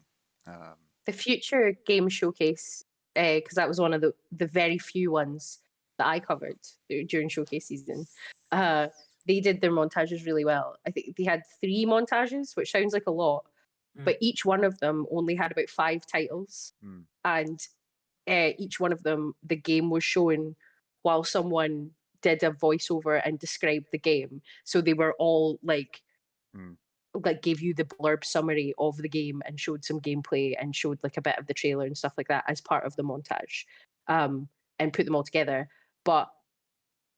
The future game showcase, because that was one of the very few ones that I covered during showcase season. They did their montages really well. I think they had 3 montages, which sounds like a lot, but each one of them only had about 5 titles, and each one of them, the game was shown while someone did a voiceover and described the game. So they were all like gave you the blurb summary of the game and showed some gameplay and showed like a bit of the trailer and stuff like that as part of the montage, and put them all together. But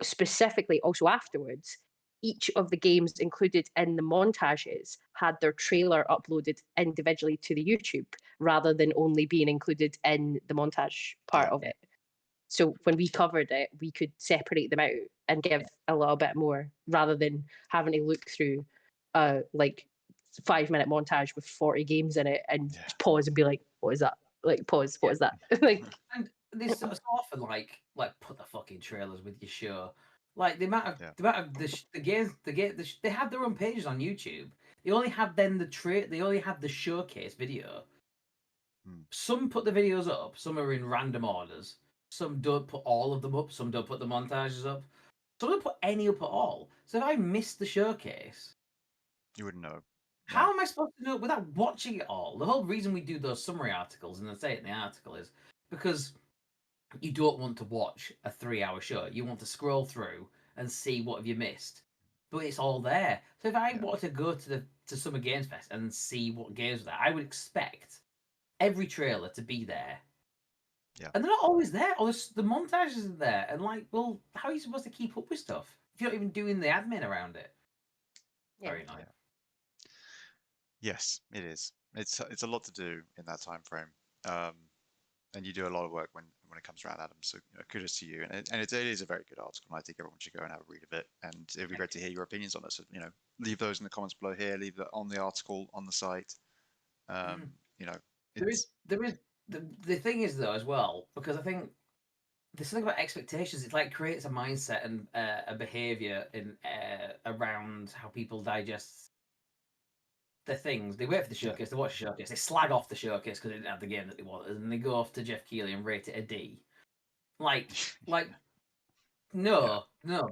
specifically also afterwards, each of the games included in the montages had their trailer uploaded individually to the YouTube rather than only being included in the montage part of it. So when we covered it, we could separate them out and give a little bit more rather than having to look through like 5-minute montage with 40 games in it and pause and be like, what is that? Like, pause, what is that? Like, and this so often like put the fucking trailers with your show. Like the amount of the games, they have their own pages on YouTube. They only have they only have the showcase video. Some put the videos up, some are in random orders. Some don't put all of them up, some don't put the montages up. Some don't put any up at all. So if I missed the showcase, you wouldn't know. How am I supposed to know it without watching it all? The whole reason we do those summary articles, and I say it in the article, is because you don't want to watch a 3-hour show. You want to scroll through and see what have you missed. But it's all there. So if I wanted to go to Summer Games Fest and see what games are there, I would expect every trailer to be there. Yeah. And they're not always there. Or the montages are there. And like, well, how are you supposed to keep up with stuff if you're not even doing the admin around it? Very nice. Yes, it is. It's a lot to do in that time frame, and you do a lot of work when it comes around, Adam. So kudos to you, and it is a very good article. And I think everyone should go and have a read of it, and it'd be great to hear your opinions on it. So leave those in the comments below here. Leave that on the article on the site. There is the thing is though as well, because I think there's something about expectations. It like creates a mindset and a behavior in around how people digest the things. They wait for the showcase, they watch the showcase, they slag off the showcase because they didn't have the game that they wanted, and they go off to Jeff Keighley and rate it a D. No,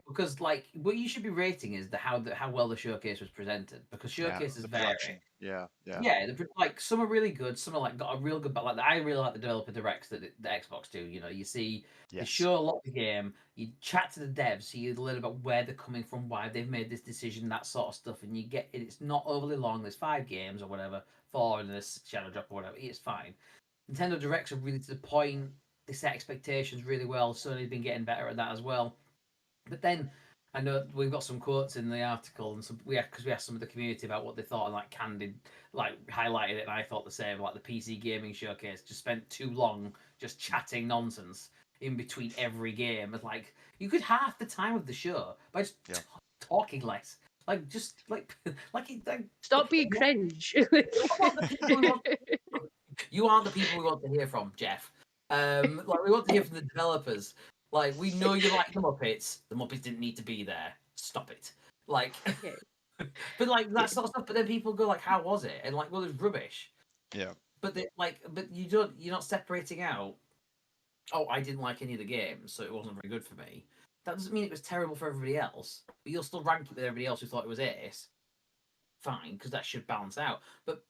because like what you should be rating is how well the showcase was presented, because showcases vary. Yeah. Like some are really good, some are like got a real good, but like I really like the developer directs that the Xbox do. You see, they show a lot of the game, you chat to the devs, so you learn about where they're coming from, why they've made this decision, that sort of stuff, and you get it. It's not overly long. There's 5 games or whatever, 4 and there's Shadow Drop or whatever. It's fine. Nintendo Directs are really to the point. They set expectations really well. Sony's been getting better at that as well. But then I know we've got some quotes in the article, and because we asked some of the community about what they thought, and like candid, like highlighted it, and I thought the same. Like the PC gaming showcase just spent too long just chatting nonsense in between every game. It's like you could half the time of the show by just talking less. Like just stop being cringe. You aren't the people we want to hear from, Jeff. Like we want to hear from the developers. Like we know you like the Muppets. The Muppets didn't need to be there. Stop it. Like, but like that sort of stuff. But then people go like, "How was it?" And like, well, it's rubbish. Yeah. But you're not separating out oh, I didn't like any of the games, so it wasn't very good for me. That doesn't mean it was terrible for everybody else. But you'll still rank it with everybody else who thought it was ace. Fine, because that should balance out. But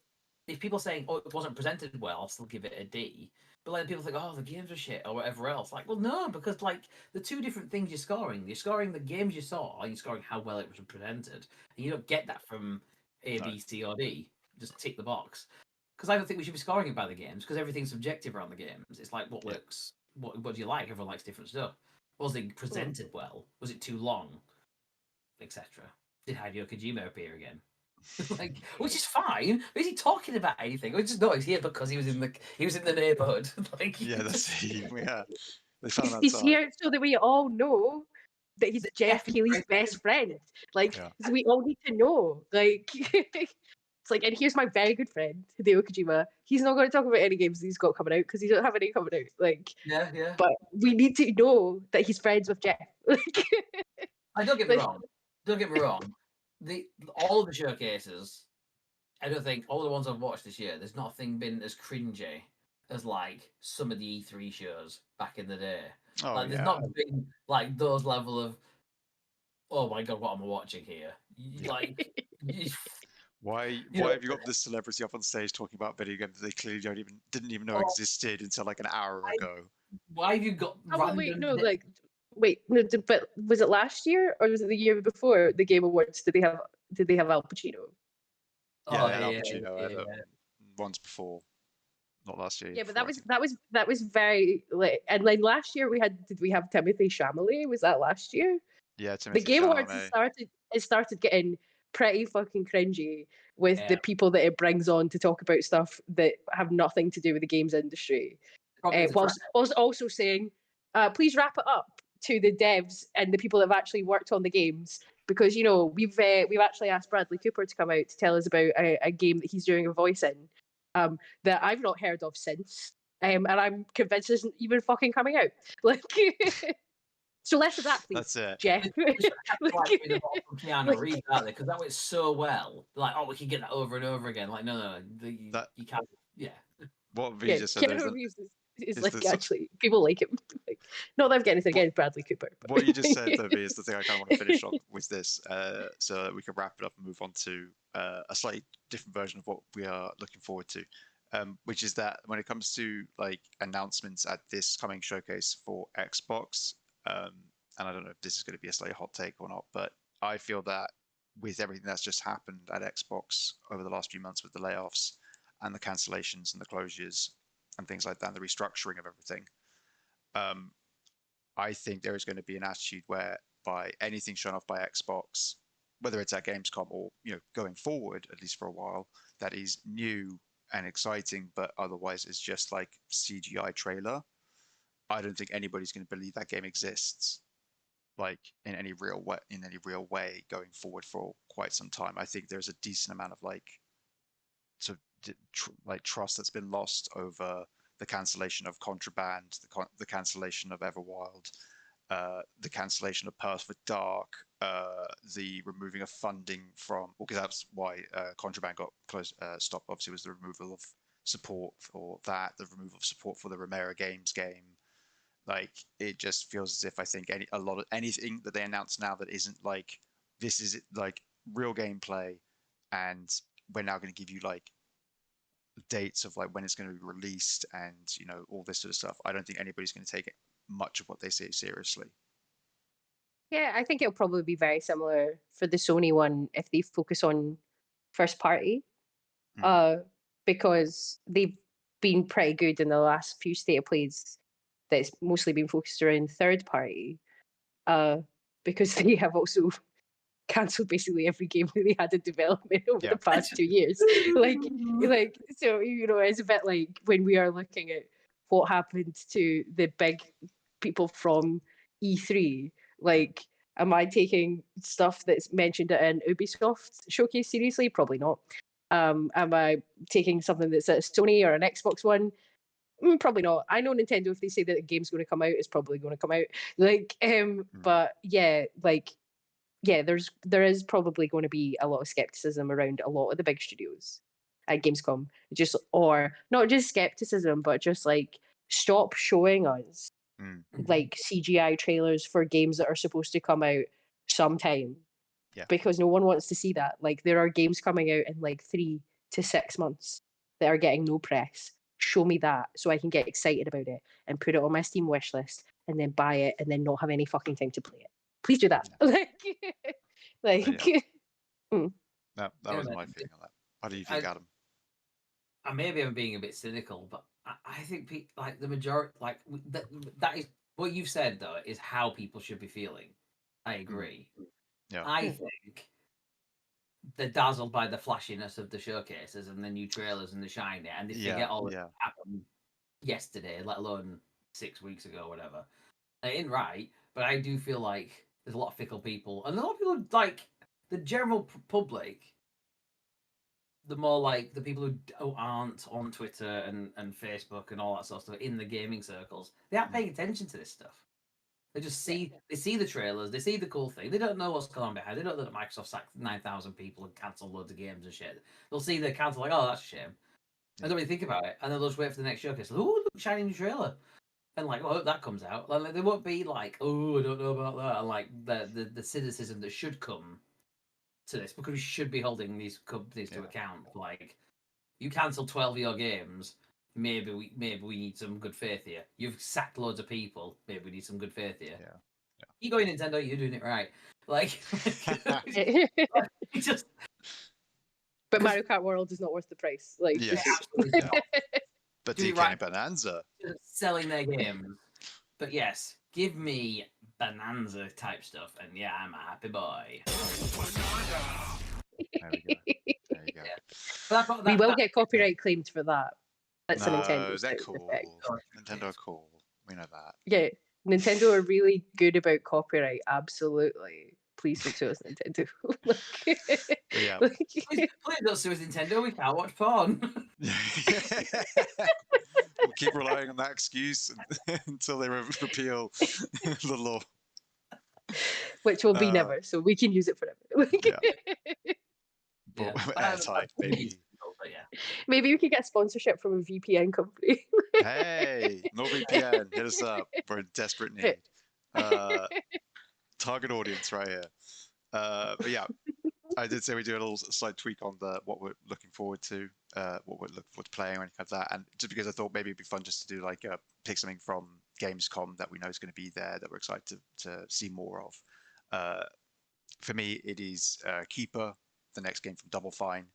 if people are saying, oh, it wasn't presented well, I'll still give it a D. But like people think, oh, the games are shit or whatever else. Like, well, no, because like the two different things you're scoring. You're scoring the games you saw, and you're scoring how well it was presented. And you don't get that from A, B, C, or D. Just tick the box. Because I don't think we should be scoring it by the games, because everything's subjective around the games. It's like what works. What do you like? Everyone likes different stuff. Was it presented well? Was it too long? Etc. Did Hideo Kojima appear again? Like, which is fine. Is he talking about anything? I just know he's here because he was in the neighborhood. Like, Yeah, that's yeah. They found him He's outside. here so that we all know that he's Jeff Keighley's best friend. Like, Yeah. we all need to know. Like, it's like, and here's my very good friend, Hideo Kojima. He's not going to talk about any games he's got coming out because he don't have any coming out. Like, yeah. but we need to know that he's friends with Jeff. Like, Don't get me wrong. Don't get me wrong. All of the showcases, I don't think all the ones I've watched this year, there's nothing been as cringy as like some of the E3 shows back in the day. Oh, Like, there's not been like those level of, oh my god, what am I watching here? Like, why have you got this celebrity up on stage talking about video games that they clearly didn't even know existed until like an hour ago? Why have you got wait, no, but was it last year or was it the year before the Game Awards? Did they have Al Pacino? Yeah, they had Al Pacino once before, not last year. Yeah, but that was very like, and then last year did we have Timothée Chalamet? Was that last year? Yeah, Timothée The Game Awards Chalamet. started getting pretty fucking cringy with the people that it brings on to talk about stuff that have nothing to do with the games industry. Whilst also saying, please wrap it up to the devs and the people that have actually worked on the games, because we've actually asked Bradley Cooper to come out to tell us about a game that he's doing a voice in, that I've not heard of since, and I'm convinced isn't even fucking coming out. Like, so less of that, please. That's it. Jeff. Keanu Reeves, aren't they? Because that went so well. Like, oh, we can get that over and over again. Like, no, you can't. Yeah. What V just said Keanu Reeves is like, actually, people like him. Like, not that I've got anything against Bradley Cooper. But... What you just said, though, V, is the thing I kind of want to finish on with this, so that we can wrap it up and move on to a slightly different version of what we are looking forward to, which is that when it comes to like announcements at this coming showcase for Xbox, and I don't know if this is going to be a slightly hot take or not, but I feel that with everything that's just happened at Xbox over the last few months with the layoffs and the cancellations and the closures and things like that, and the restructuring of everything, I think there is going to be an attitude where by anything shown off by Xbox, whether it's at Gamescom or going forward, at least for a while, that is new and exciting, but otherwise is just like CGI trailer. I don't think anybody's going to believe that game exists, like in any real way going forward for quite some time. I think there's a decent amount of like sort of trust that's been lost over the cancellation of Contraband, the cancellation of Everwild, the cancellation of Perfect Dark, the removing of funding from, because that's why Contraband got stopped. Obviously, was the removal of support for that, the removal of support for the Romero Games game. Like, it just feels as if I think anything that they announce now that isn't like, this is like real gameplay, and we're now going to give you like dates of like when it's going to be released and all this sort of stuff. I don't think anybody's going to take much of what they say seriously. Yeah, I think it'll probably be very similar for the Sony one if they focus on first party, because they've been pretty good in the last few state of plays that's mostly been focused around third party, because they have also cancelled basically every game that they had in development over the past 2 years. like so it's a bit like when we are looking at what happened to the big people from E3. Like, am I taking stuff that's mentioned at an Ubisoft showcase seriously? Probably not. Am I taking something that's at a Sony or an Xbox One? Probably not. I know Nintendo, if they say that a game's going to come out, it's probably going to come out. Like, but yeah, like, yeah, there is probably going to be a lot of skepticism around a lot of the big studios at Gamescom. Or not just skepticism, but just like, stop showing us like CGI trailers for games that are supposed to come out sometime. Yeah. Because no one wants to see that. Like there are games coming out in like 3 to 6 months that are getting no press. Show me that so I can get excited about it and put it on my Steam wish list and then buy it and then not have any fucking time to play it. Please do that. That was my feeling on that. How do you think, Adam? Maybe I'm being a bit cynical, but I think like the majority, like that is what you've said though, is how people should be feeling. I agree. Yeah. I think they're dazzled by the flashiness of the showcases and the new trailers and the shiny, and they forget all that happened yesterday, let alone 6 weeks ago or whatever. It ain't right, but I do feel like there's a lot of fickle people, and a lot of people like the general public. The more like the people who aren't on Twitter and Facebook and all that sort of stuff in the gaming circles, they aren't paying attention to this stuff. They just see they see the trailers, they see the cool thing. They don't know what's going on behind. They don't know that Microsoft sacked 9,000 people and cancelled loads of games and shit. They'll see the cancel like, oh, that's a shame. I don't really think about it, and then they'll just wait for the next showcase. Oh, look, shiny new trailer, and like, well, that comes out. Like, they won't be like, oh, I don't know about that, and like the cynicism that should come to this, because we should be holding these companies to account. Like, you cancel 12 of your games. Maybe we need some good faith here. You've sacked loads of people. Maybe we need some good faith here. Yeah. You going Nintendo, you're doing it right. Like, just. But Mario Kart World is not worth the price. Like, absolutely not. But DK Bonanza selling their games. But yes, give me Bonanza type stuff, and yeah, I'm a happy boy. There we go. Yeah. We will get copyright claimed for that. That's a Nintendo. They're cool. Nintendo are cool. We know that. Yeah, Nintendo are really good about copyright. Absolutely. Please don't sue us, Nintendo. Please don't sue us, Nintendo. We can't watch porn. We'll keep relying on that excuse until they repeal the law. Which will be never, so we can use it forever. Airtight, baby. Maybe we could get sponsorship from a VPN company. Hey, no VPN, hit us up. We're in desperate need. Target audience right here. But yeah, I did say we do a little slight tweak on what we're looking forward to, what we're looking forward to playing or anything like that. And just because I thought maybe it'd be fun just to do like pick something from Gamescom that we know is going to be there that we're excited to see more of. For me, it is Keeper, the next game from Double Fine,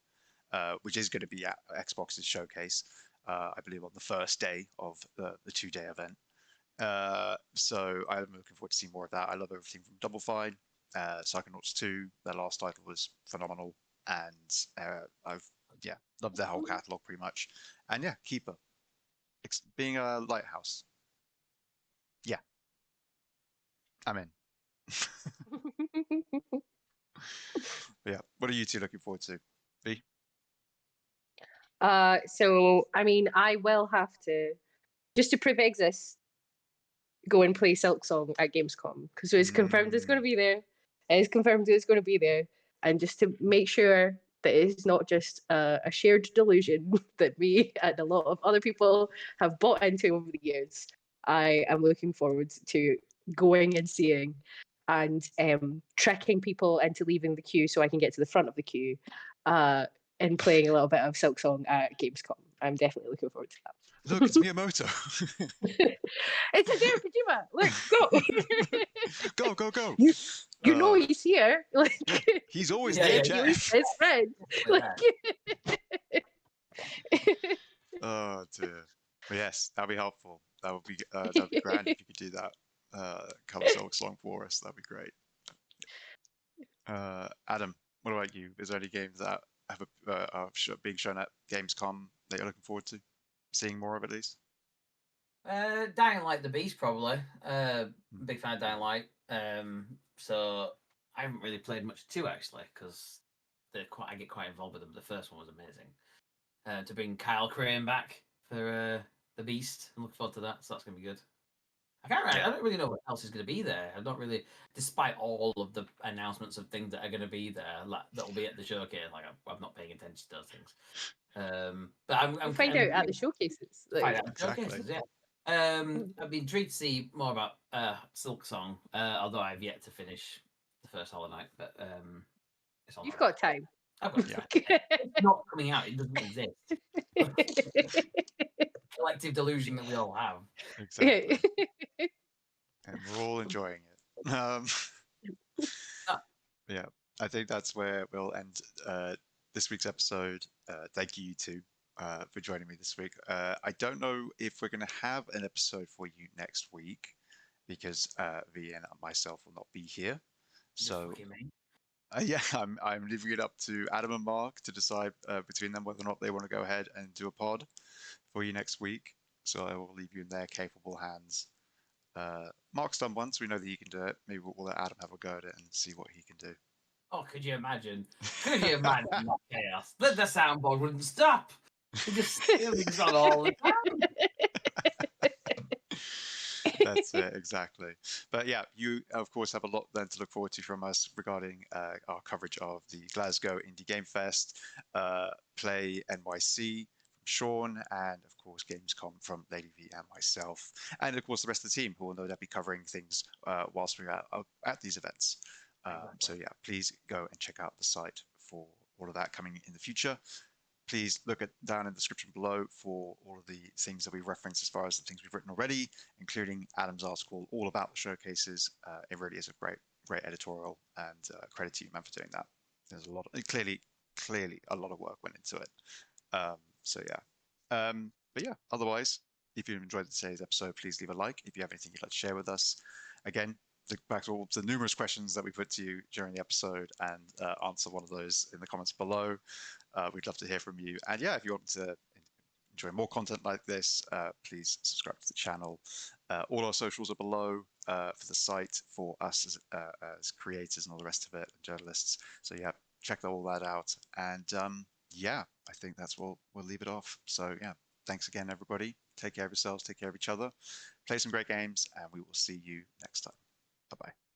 which is going to be at Xbox's showcase, I believe, on the first day of the 2-day event. So I'm looking forward to seeing more of that. I love everything from Double Fine. Psychonauts 2, their last title was phenomenal, and I've loved their whole catalog pretty much. And yeah, Keeper, being a lighthouse. Yeah, I'm in. Yeah, what are you two looking forward to? B? So I mean, I will have to, just to prove it exists, go and play Silksong at Gamescom, because it's confirmed it's going to be there. It's confirmed it's going to be there, and just to make sure that it's not just a shared delusion that me and a lot of other people have bought into over the years, I am looking forward to going and seeing and tricking people into leaving the queue so I can get to the front of the queue and playing a little bit of Silksong at Gamescom. I'm definitely looking forward to that. Look, it's Miyamoto. It's a Hideo Kojima. Look, go. Go. You know he's here. Like, he's always there, Jeff. His friend. Oh dear. But yes, that'd be helpful. That would be grand if you could do that. Cover Silksong for us. That'd be great. Adam, what about you? Is there any games that have are being shown at Gamescom that you're looking forward to seeing more of at least? Dying Light the Beast, probably. Big fan of Dying Light. So I haven't really played much 2 actually, because I get quite involved with them. The first one was amazing. To bring Kyle Crane back for the Beast, I'm looking forward to that. So that's gonna be good. I don't really know what else is going to be there. I don't really, despite all of the announcements of things that are going to be there, that will be at the showcase. Like, I'm not paying attention to those things. But I'm find out at the showcases. Find out at the showcases, yeah. I'd be intrigued to see more about Silk Song, although I've yet to finish the first Hollow Knight, but it's on. You've got time. I've got time. It's not coming out. It doesn't exist. Collective delusion that we all have. Exactly. And we're all enjoying it. Yeah, I think that's where we'll end this week's episode. Thank you two for joining me this week. I don't know if we're going to have an episode for you next week because V and myself will not be here. So yeah, I'm leaving it up to Adam and Mark to decide between them whether or not they want to go ahead and do a pod for you next week. So I will leave you in their capable hands. Mark's done once. We know that he can do it. Maybe we'll let Adam have a go at it and see what he can do. Oh, could you imagine? Could you imagine that chaos? The soundboard wouldn't stop. It just steals on all the time. That's it, exactly. But yeah, you of course have a lot then to look forward to from us regarding our coverage of the Glasgow Indie Game Fest, Play NYC from Sean, and of course Gamescom from Lady V and myself, and of course the rest of the team who will no doubt be covering things whilst we're at these events. So yeah, please go and check out the site for all of that coming in the future. Please look down in the description below for all of the things that we reference as far as the things we've written already, including Adam's article all about the showcases. It really is a great editorial, and credit to you, man, for doing that. There's a lot of, clearly a lot of work went into it. So yeah. But yeah, otherwise, if you enjoyed today's episode, please leave a like. If you have anything you'd like to share with us, again, back to all the numerous questions that we put to you during the episode and answer one of those in the comments below. We'd love to hear from you. And yeah, if you want to enjoy more content like this, please subscribe to the channel. All our socials are below for the site for us as creators and all the rest of it, and journalists. So yeah, check all that out. And yeah, I think that's we'll leave it off. So yeah, thanks again, everybody. Take care of yourselves, take care of each other, play some great games, and we will see you next time. Bye-bye.